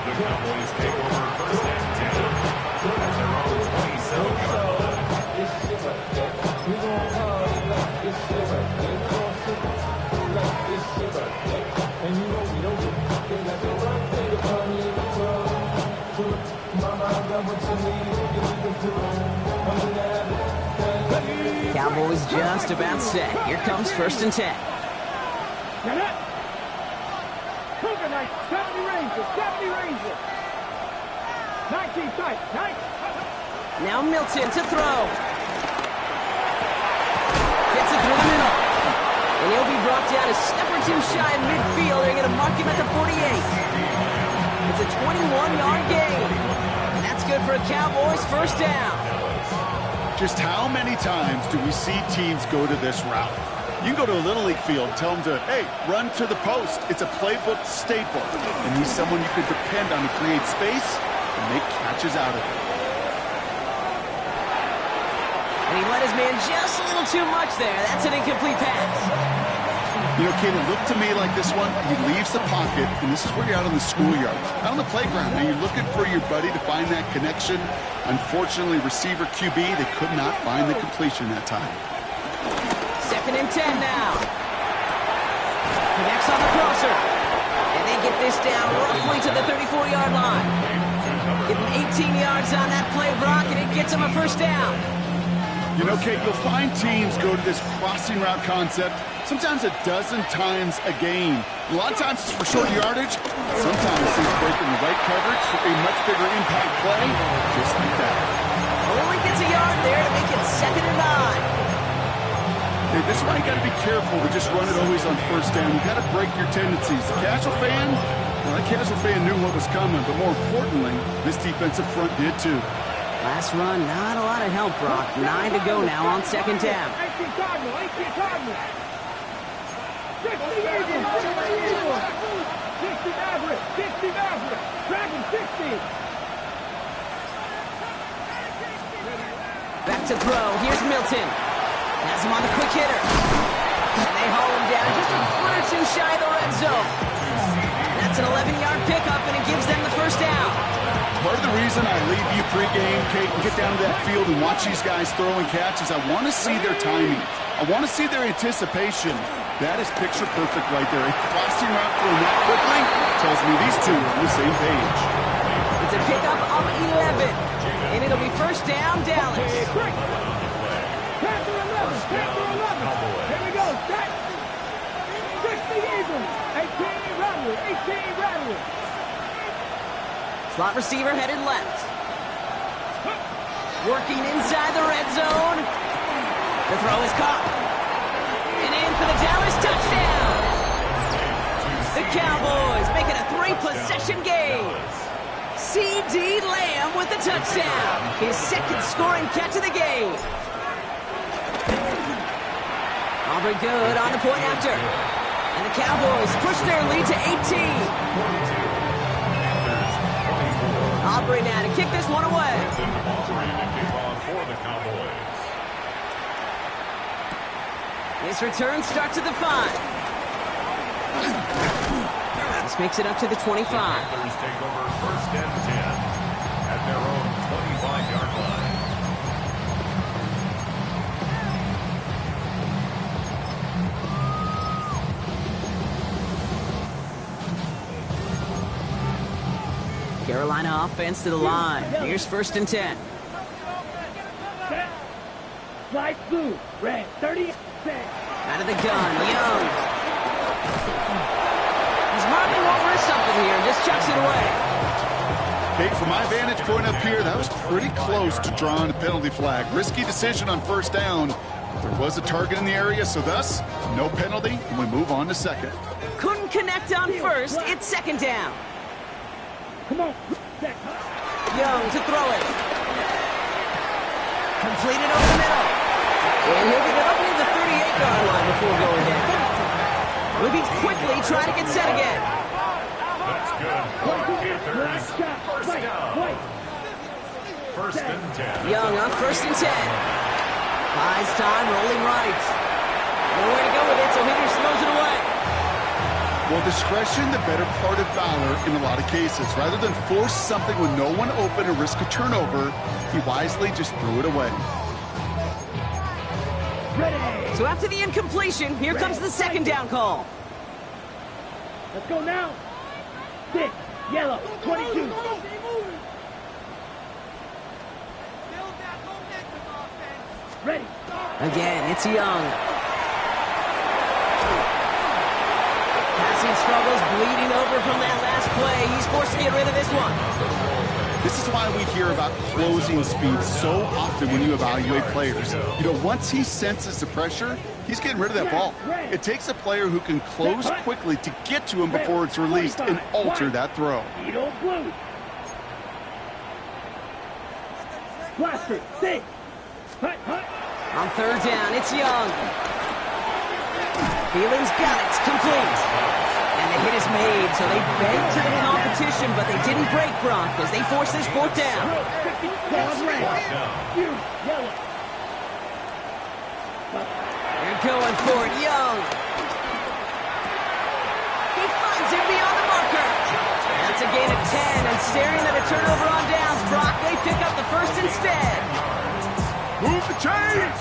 The Cowboys take over first and 10 at their own 27-yard Cowboys just about set. Here comes first and 10. Get up. Cougar Knight, 70 Rangers, 70 Rangers. 19 sight, 9. Now Milton to throw. Gets it through the middle. And he'll be brought down a step or two shy of midfield. They're going to mark him at the 48. It's a 21-yard gain. And that's good for a Cowboys first down. Just how many times do we see teams go to this route? You can go to a Little League field, tell them to, hey, run to the post. It's a playbook staple. And he's someone you can depend on to create space and make catches out of it. And he let his man just a little too much there. That's an incomplete pass. You know, Kate, it looked to me like this one, he leaves the pocket, and this is where you're out on the schoolyard, out on the playground, and you're looking for your buddy to find that connection. Unfortunately, receiver QB, they could not find the completion that time. Second and 10 now. Connects on the crosser. And they get this down roughly to the 34-yard line. Give him 18 yards on that play, Brock, and it gets him a first down. You know, Kate, you'll find teams go to this crossing route concept sometimes a dozen times a game. A lot of times it's for short yardage. Sometimes it's breaking the right coverage for a much bigger impact play, just like that. Only gets a yard there to make it second and 9. Hey, this is why you got to be careful to just run it always on first down. You got to break your tendencies. The casual fan, well, that casual fan knew what was coming, but more importantly, this defensive front did too. Last run, not a lot of help, Brock. 9 to go now on second down. 18 Cardinal, 18 Cardinal. 60 Eagles, 60 Eagles. 60 Maverick, 60 Maverick. Dragon 60. Back to throw. Here's Milton. Has him on the quick hitter. And they haul him down just a foot or two shy of the red zone. That's an 11-yard pickup, and it gives them the first down. Part of the reason I leave you pregame, Kate, and get down to that field and watch these guys throw and catch is I want to see their timing. I want to see their anticipation. That is picture perfect right there. A crossing route thrown that quickly tells me these two are on the same page. The It's a pickup of 11. And it'll be first down, Dallas. Panther 11. Here we go. Set. 60 Abrams. 18 Rattler. 18 Rattler. Slot receiver headed left. Working inside the red zone. The throw is caught. And in for the Dallas touchdown. The Cowboys make it a 3-possession game. C.D. Lamb with the touchdown. His second scoring catch of the game. Aubrey good on the point after. And the Cowboys push their lead to 18. Aubrey now to kick this one away. This return starts at the 5. This makes it up to the 25. Panthers take over first and 10 at their own 25-yard line. Carolina offense to the line. Here's first and 10. Light blue. Red. 30. Out of the gun. Young. He's marking over something here and just chucks it away. Kate, from my vantage point up here, that was pretty close to drawing a penalty flag. Risky decision on first down. But there was a target in the area, so thus, no penalty, and we move on to second. Couldn't connect on first. It's second down. Come on. Young to throw it. Completed over the middle. And he'll get it up near the 38-yard line before going down. Moving quickly, trying to get set again. That's good. Panthers, first down. First and 10. Young on first and 10. Buys time, rolling right. Nowhere to go with it, so Higgins slows it away. Well, discretion, the better part of valor in a lot of cases. Rather than force something with no one open and risk a turnover, he wisely just threw it away. Ready. So after the incompletion, here comes the second down call. Let's go now. 6. Yellow. 22. Ready. Again, it's Young. Passing struggles, bleeding over from that last play. He's forced to get rid of this one. This is why we hear about closing speed so often when you evaluate players. You know, once he senses the pressure, he's getting rid of that ball. It takes a player who can close quickly to get to him before it's released and alter that throw. Eagle blue. Blaster. 6. Hut, hut. On third down, it's Young. Thielens got it. Complete. And the hit is made, so they beg to the competition, but they didn't break Brock as they force this fourth down. They're going for it. Young. He finds it beyond the marker. That's a gain of 10, and staring at a turnover on downs, Brock, they pick up the first instead. Move the chains!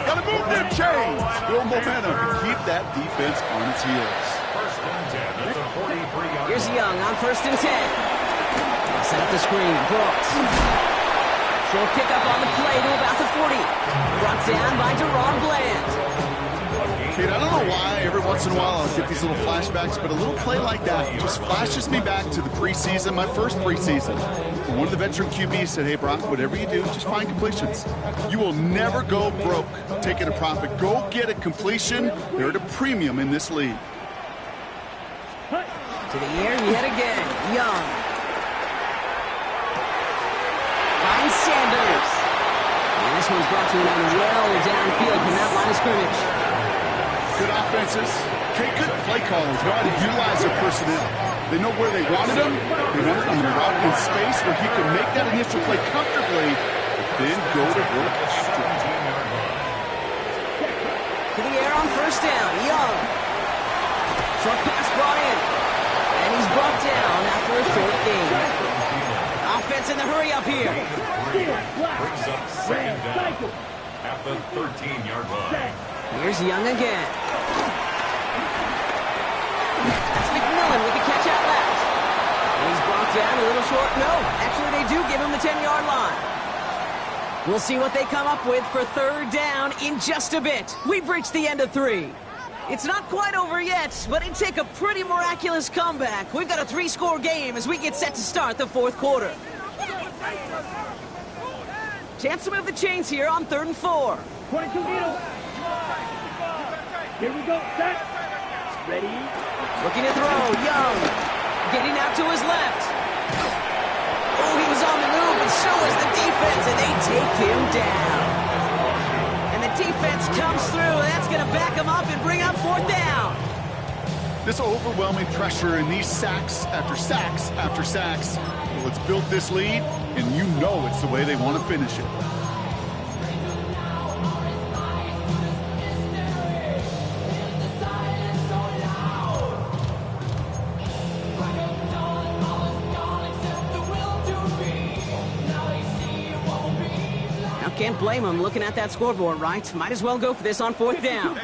Gotta move them chains! Build momentum and keep that defense on its heels. First and 10 at the 43-yard Here's line. Young on first and 10. Set up the screen. Brooks. Short pickup on the play to about the 40. Brought down by Deron Bland. Kate, I don't know why every once in a while I'll get these little flashbacks, but a little play like that just flashes me back to the preseason, my first preseason. One of the veteran QBs said, hey, Brock, whatever you do, just find completions. You will never go broke taking a profit. Go get a completion. They're at a premium in this league. To the air yet again. Young. Finds Sanders. And this one's brought to an well downfield from that line of scrimmage. Good offenses. Okay, good play callers know how to utilize their personnel. They know where they wanted him. They wanted him to route in space where he could make that initial play comfortably, then go to work straight. To the air on first down. Young. Short pass brought in. And he's brought down after a short gain. Offense in the hurry up here. Brings up second down at the 13-yard line. Here's Young again. That's McMillan with the catch out left. And he's brought down, a little short. No, actually they do give him the 10-yard line. We'll see what they come up with for third down in just a bit. We've reached the end of 3. It's not quite over yet, but it'd take a pretty miraculous comeback. We've got a 3-score game as we get set to start the fourth quarter. Chance to move the chains here on 3rd and 4. 22 needle. Here we go. Set. Ready. Looking to throw. Young. Getting out to his left. Oh, he was on the move, and so was the defense, and they take him down. And the defense comes through, and that's going to back him up and bring up 4th down. This overwhelming pressure and these sacks after sacks after sacks. Well, it's built this lead, and you know it's the way they want to finish it. Can't blame him looking at that scoreboard, right? Might as well go for this on 4th down.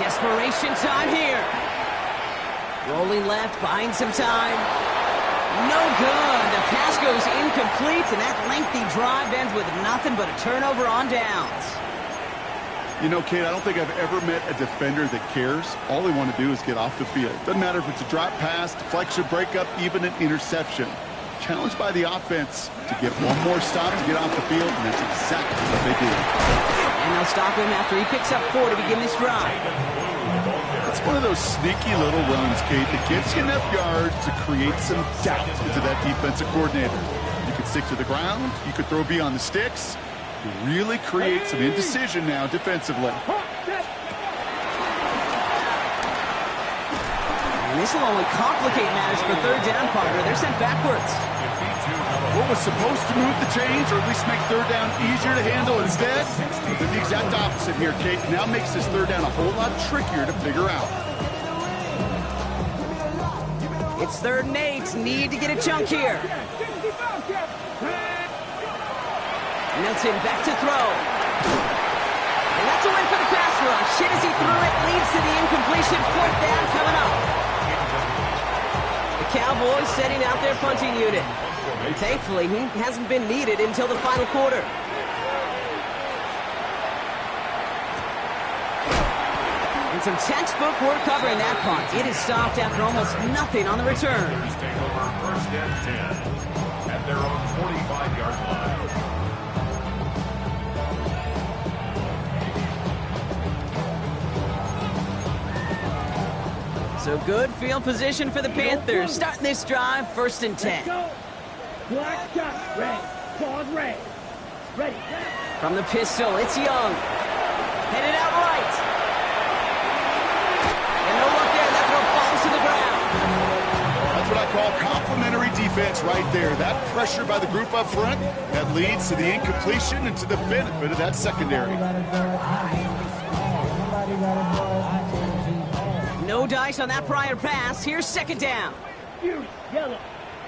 Desperation time here. Rolling left, buying some time. No good. The pass goes incomplete, and that lengthy drive ends with nothing but a turnover on downs. You know, Kate, I don't think I've ever met a defender that cares. All they want to do is get off the field. Doesn't matter if it's a drop pass, deflection, breakup, even an interception. Challenged by the offense to get one more stop to get off the field, and that's exactly what they do. And they'll stop him after he picks up 4 to begin this drive. It's one of those sneaky little runs, Kate, that gets you enough yards to create some doubt into that defensive coordinator. You could stick to the ground, you could throw beyond the sticks. You really create some indecision now defensively. And this will only complicate matters for 3rd down, partner. They're sent backwards. What was supposed to move the chains, or at least make 3rd down easier to handle instead, did the exact opposite here, Kate. Now makes this 3rd down a whole lot trickier to figure out. It's 3rd and 8. Need to get a chunk here. Nelson back to throw. And that's a win for the pass rush. Hit as he threw it, leads to the incompletion. 4th down coming up. The Cowboys setting out their punting unit. And thankfully, he hasn't been needed until the final quarter. And some textbook work covering that punt. It is stopped after almost nothing on the return. Take over 1st and 10 at their own 45-yard line. So good field position for the Panthers. Starting this drive, 1st and 10. Black shot, red. Pause, red. Ready. From the pistol, it's Young. Headed out right. And no luck there. That throw falls to the ground. That's what I call complimentary defense right there. That pressure by the group up front, that leads to the incompletion and to the benefit of that secondary. No dice on that prior pass. Here's 2nd down. Yellow.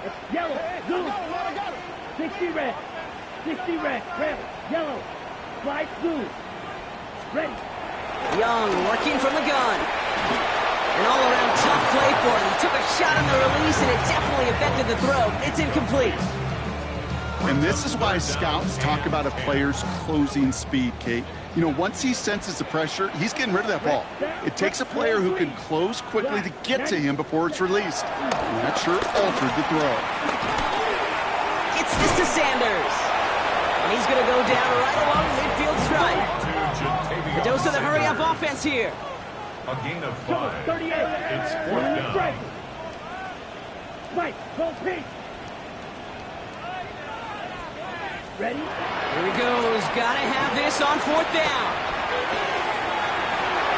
It's yellow. Blue. 60 red. 60 red. Red. Yellow. White. Blue. Ready. Young working from the gun. An all-around tough play for him. He took a shot on the release, and it definitely affected the throw. It's incomplete. And this is why scouts talk about a player's closing speed, Kate. You know, once he senses the pressure, he's getting rid of that ball. It takes a player who can close quickly to get to him before it's released. And that sure altered the throw. Gets this to Sanders. And he's going to go down right along the midfield stripe. A dose of the hurry-up offense here. A gain of 5. It's 4th down. Mike, go pitch. Ready? Here he goes. Gotta have this on 4th down.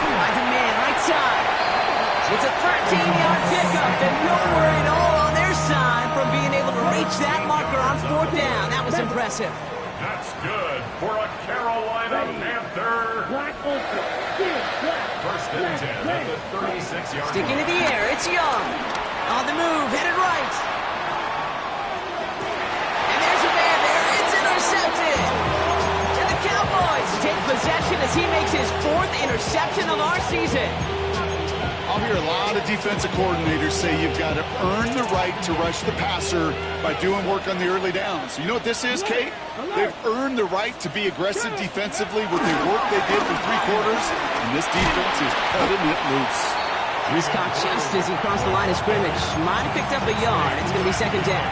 Finds a man, right side. It's a 13-yard pickup, and no worry at all on their side from being able to reach that marker on 4th down. That was impressive. That's good for a Carolina Panther. Black open. Black. 1st and 10 at the 36-yard line. Sticking to the air, it's Young. On the move, headed right. And there's a man there. It's intercepted. And the Cowboys take possession as he makes his 4th interception of our season. I'll hear a lot of defensive coordinators say you've got to earn the right to rush the passer by doing work on the early downs. You know what this is, Kate? They've earned the right to be aggressive defensively with the work they did for 3 quarters, and this defense is cutting it loose. He's caught just as he crossed the line of scrimmage. Might have picked up a yard. It's going to be second down.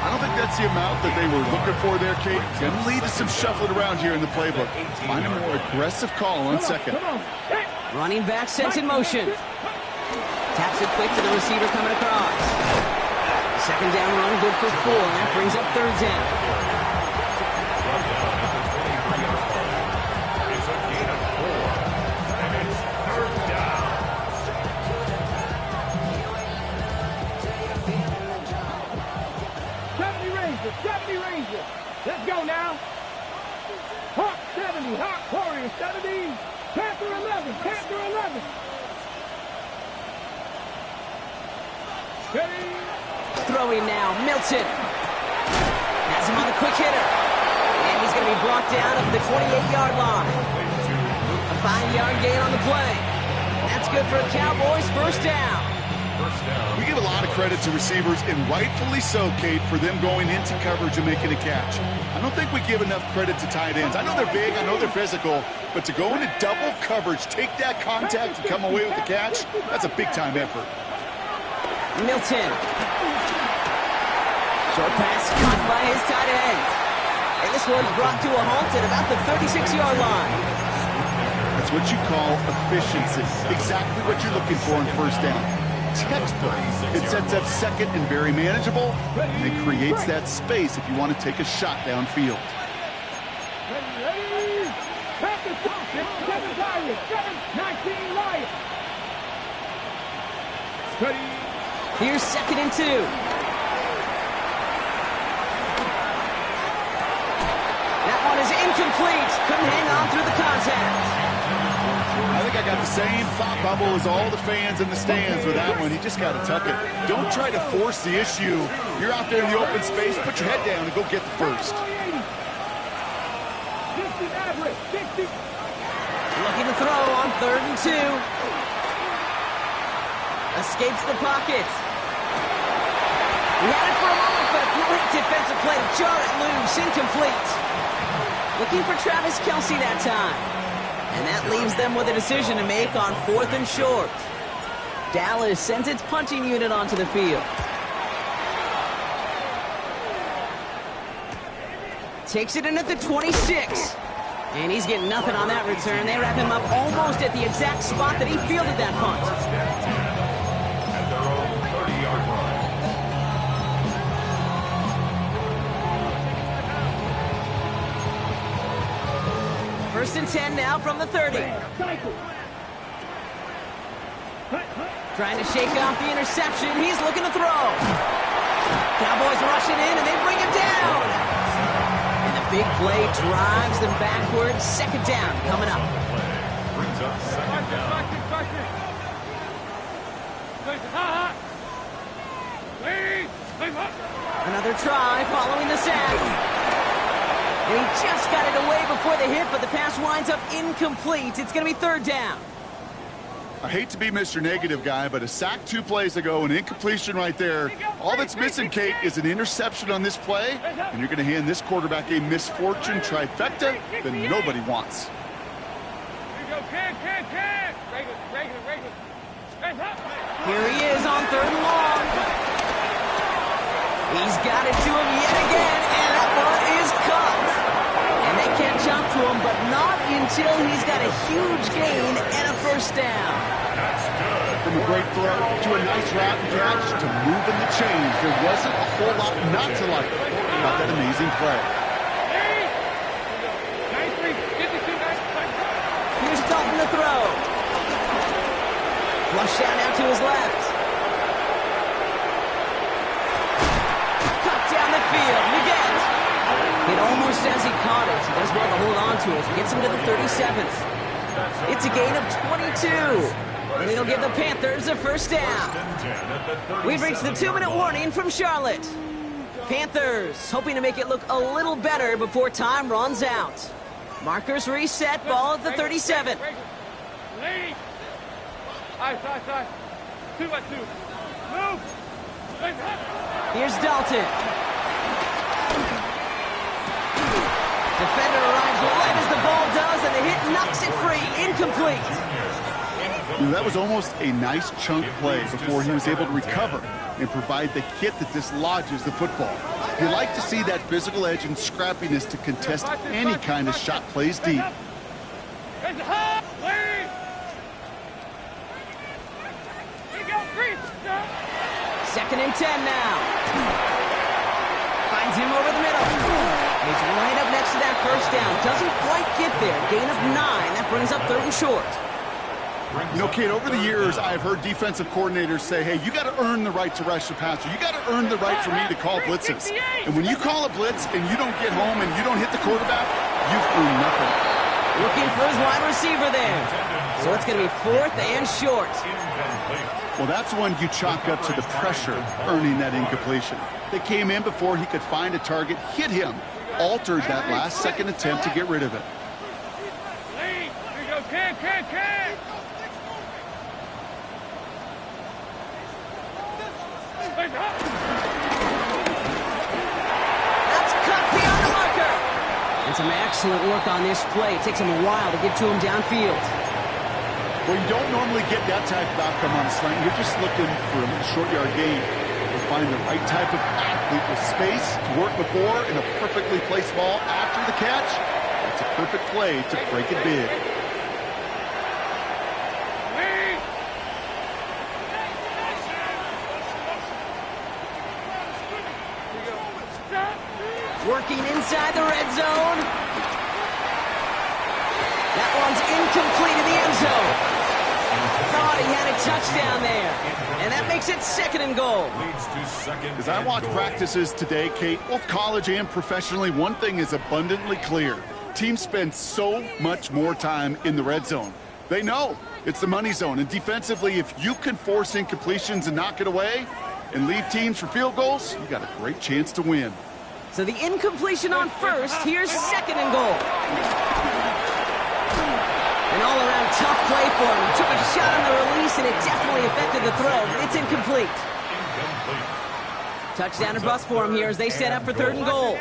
I don't think that's the amount that they were looking for there, Kate. Going to lead to some shuffling around here in the playbook. Find a more aggressive call on second. Running back sent in motion. Taps it quick to the receiver coming across. Second down run, good for 4. That brings up third down. It's a gain of 4. And it's third down. Rangers. Let's go now. Hawk 70, Hawk Warrior 70, Panther 11, Panther 11. Ready? Throwing now, Milton. Has him on the quick hitter. And he's going to be brought down at the 28-yard line. A 5-yard gain on the play. That's good for a Cowboys first down. We give a lot of credit to receivers, and rightfully so, Kate, for them going into coverage and making a catch. I don't think we give enough credit to tight ends. I know they're big, I know they're physical, but to go into double coverage, take that contact, and come away with the catch, that's a big-time effort. Milton. Short pass caught by his tight end. And this one's brought to a halt at about the 36-yard line. That's what you call efficiency. Exactly what you're looking for on first down. Textbook. It sets up second and very manageable, and it creates that space if you want to take a shot downfield. Ready? Panthers 7 Lions, 19 Lions. Ready? Here's second and 2. That one is incomplete. Couldn't hang on through the contact. I think I got the same thought bubble as all the fans in the stands with that one. You just got to tuck it. Don't try to force the issue. You're out there in the open space. Put your head down and go get the first. 60 average, 60. Looking to throw on third and 2. Escapes the pocket. He had it for a moment, but a great defensive play to jar it loose. Incomplete. Looking for Travis Kelce that time. And that leaves them with a decision to make on 4th and short. Dallas sends its punting unit onto the field. Takes it in at the 26. And he's getting nothing on that return. They wrap him up almost at the exact spot that he fielded that punt. At their own 30-yard line. First and 10 now from the 30. Trying to shake off the interception. He's looking to throw. Cowboys rushing in, and they bring him down. And the big play drives them backwards. Second down coming up. Brings up second down. Another try following the sack. And he just got it away before the hit, but the pass winds up incomplete. It's going to be third down. I hate to be Mr. Negative guy, but a sack 2 plays ago, an incompletion right there. All that's missing, Kate, is an interception on this play, and you're going to hand this quarterback a misfortune trifecta that nobody wants. Here he is on third and long. He's got it to him yet again, and that one is caught. And they can't jump to him, but not until he's got a huge gain and a first down. From a great throw to a nice route and catch to moving the chains. There wasn't a whole lot not to like about that amazing play. Here's Dalton to throw. Flush out now to his left. Cut down the field. Again. It almost as he caught it. He does well to hold on to it. Gets him to the 37. It's a gain of 22. And it'll give the Panthers a first down. We've reached the 2-minute warning from Charlotte. Panthers hoping to make it look a little better before time runs out. Markers reset, ball at the 37. Side. 2 by 2. Move. Here's Dalton. Defender arrives right as the ball does, and the hit knocks it free. Incomplete. That was almost a nice chunk play before he was able to recover and provide the hit that dislodges the football. You like to see that physical edge and scrappiness to contest any kind of shot plays deep. Second and 10 now. Finds him over the middle. He's right up next to that first down. Doesn't quite get there. Gain of 9. That brings up 3rd and short. You know, Kate, over the years, I've heard defensive coordinators say, hey, you got to earn the right to rush the passer. You got to earn the right for me to call blitzes. And when you call a blitz and you don't get home and you don't hit the quarterback, you've earned nothing. Looking for his wide receiver there. So it's going to be 4th and short. Well, that's when you chalk up to the pressure earning that incompletion. They came in before he could find a target, hit him, altered that last second attempt to get rid of it. Here you go, can. That's cut beyond the marker. And some excellent work on this play. It takes him a while to get to him downfield. Well, you don't normally get that type of outcome on a slant. You're just looking for a short yard gain. To find the right type of athlete with space to work before and a perfectly placed ball after the catch. It's a perfect play to break it big. Working inside the red zone. That one's incomplete in the end zone. Thought he had a touchdown there. And that makes it 2nd and goal. As I watch practices today, Kate, both college and professionally, one thing is abundantly clear. Teams spend so much more time in the red zone. They know it's the money zone. And defensively, if you can force incompletions and knock it away and leave teams for field goals, you got a great chance to win. So the incompletion on 1st. Here's 2nd and goal. An all-around tough play for him. He took a shot on the release, and it definitely affected the throw, but it's incomplete. Touchdown or bust for him here as they set up for 3rd and goal.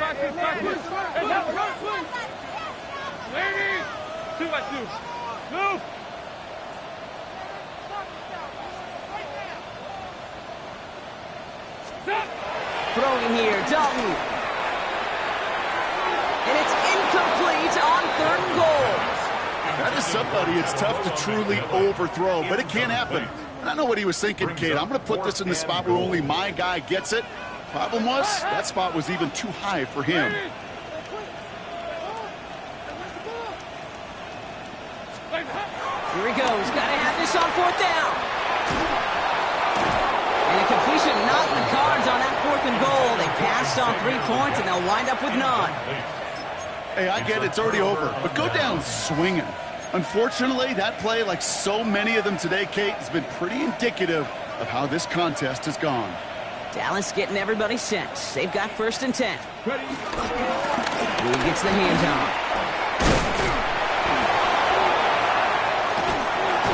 2 by 2. Move. Throwing here, Dalton. And it's incomplete on 3rd and goal. That is somebody it's tough to truly overthrow, but it can happen. And I know what he was thinking, Kate. I'm going to put this in the spot where only my guy gets it. Problem was, that spot was even too high for him. Here he goes. Got to have this on 4th down. And a completion not in the cards on that 4th and goal. They passed on 3 points, and they'll wind up with none. Hey, I get it, it's already over, but go down swinging. Unfortunately, that play, like so many of them today, Kate, has been pretty indicative of how this contest has gone. Dallas getting everybody set. They've got 1st and 10. He gets the handoff.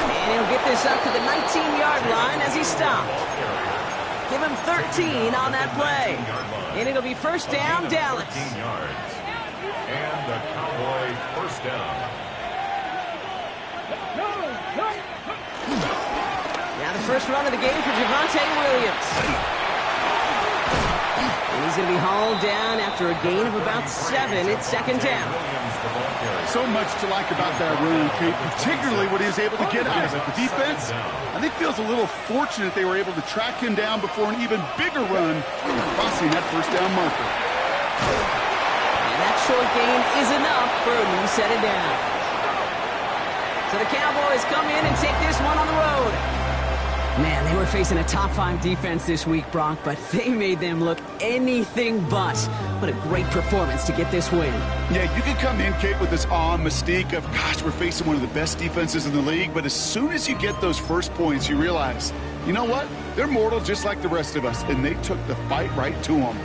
And he'll get this up to the 19-yard line as he stopped. Give him 13 on that play. And it'll be 1st down, Dallas. And the Cowboy 1st down. Now the first run of the game for Javonte Williams. And he's going to be hauled down after a gain of about 7. It's 2nd down. So much to like about that run, Kate, particularly what he was able to get out of it. The defense, I think, feels a little fortunate they were able to track him down before an even bigger run crossing that 1st down marker. And that short gain is enough for a new set of downs. So the Cowboys come in and take this one on the road. Man, they were facing a top 5 defense this week, Brock, but they made them look anything but. What a great performance to get this win. Yeah, you can come in, Kate, with this awe and mystique of, gosh, we're facing one of the best defenses in the league, but as soon as you get those first points, you realize, you know what? They're mortal just like the rest of us, and they took the fight right to them.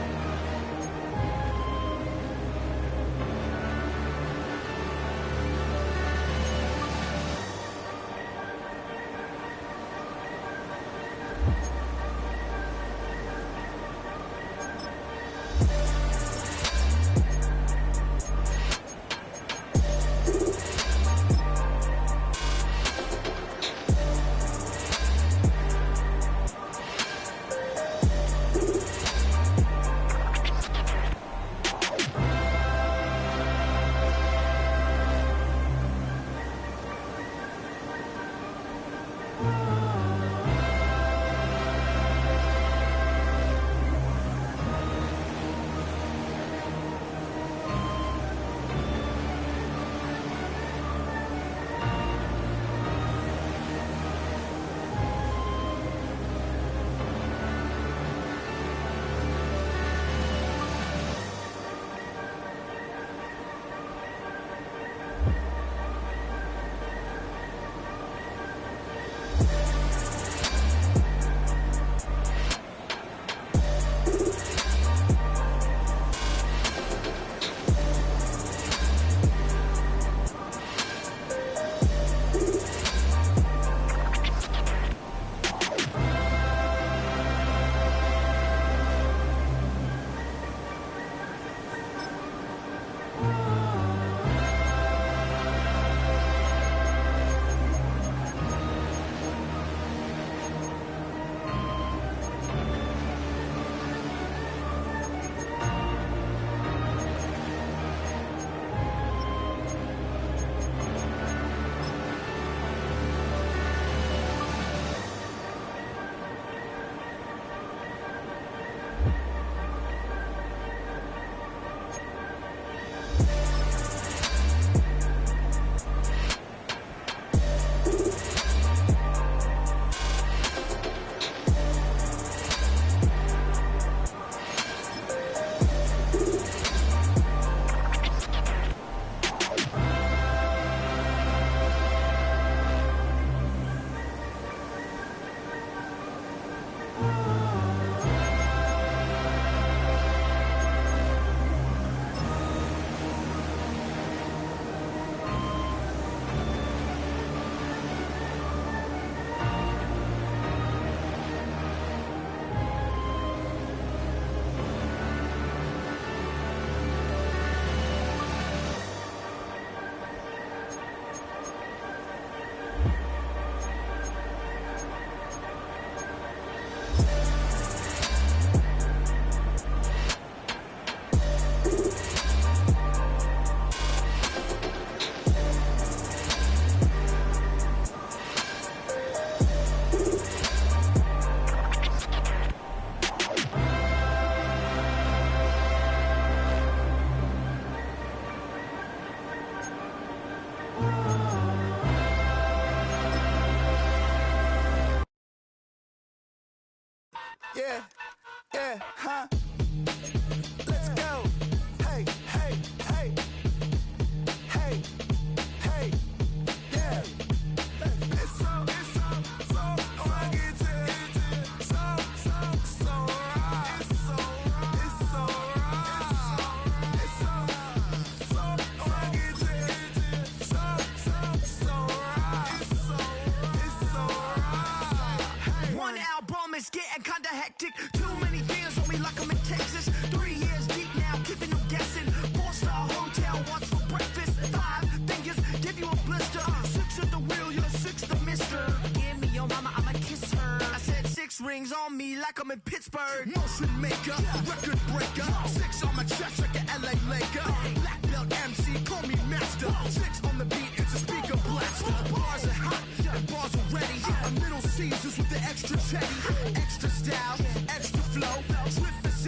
Yeah, yeah, huh? Let's go. Hey, hey, hey. Hey, hey, yeah. It's so rugged. So right. It's so right. It's so right. It's so rugged. So right. It's so right. One album is getting kinda hectic. Too many fans on me like I'm in Texas. 3 years deep now, keeping them guessing. 4-star hotel, what's for breakfast? 5 fingers, give you a blister. 6 at the wheel, you're 6 the mister. Give me your mama, I'ma kiss her. I said 6 rings on me like I'm in Pittsburgh. Motion maker, record breaker. 6 on my chest like an LA Laker. Black belt MC, call me master. 6 on the beat, it's a speaker blaster. Bars are hot, and bars are ready. A middle Caesars with the extra chetty. Extra style,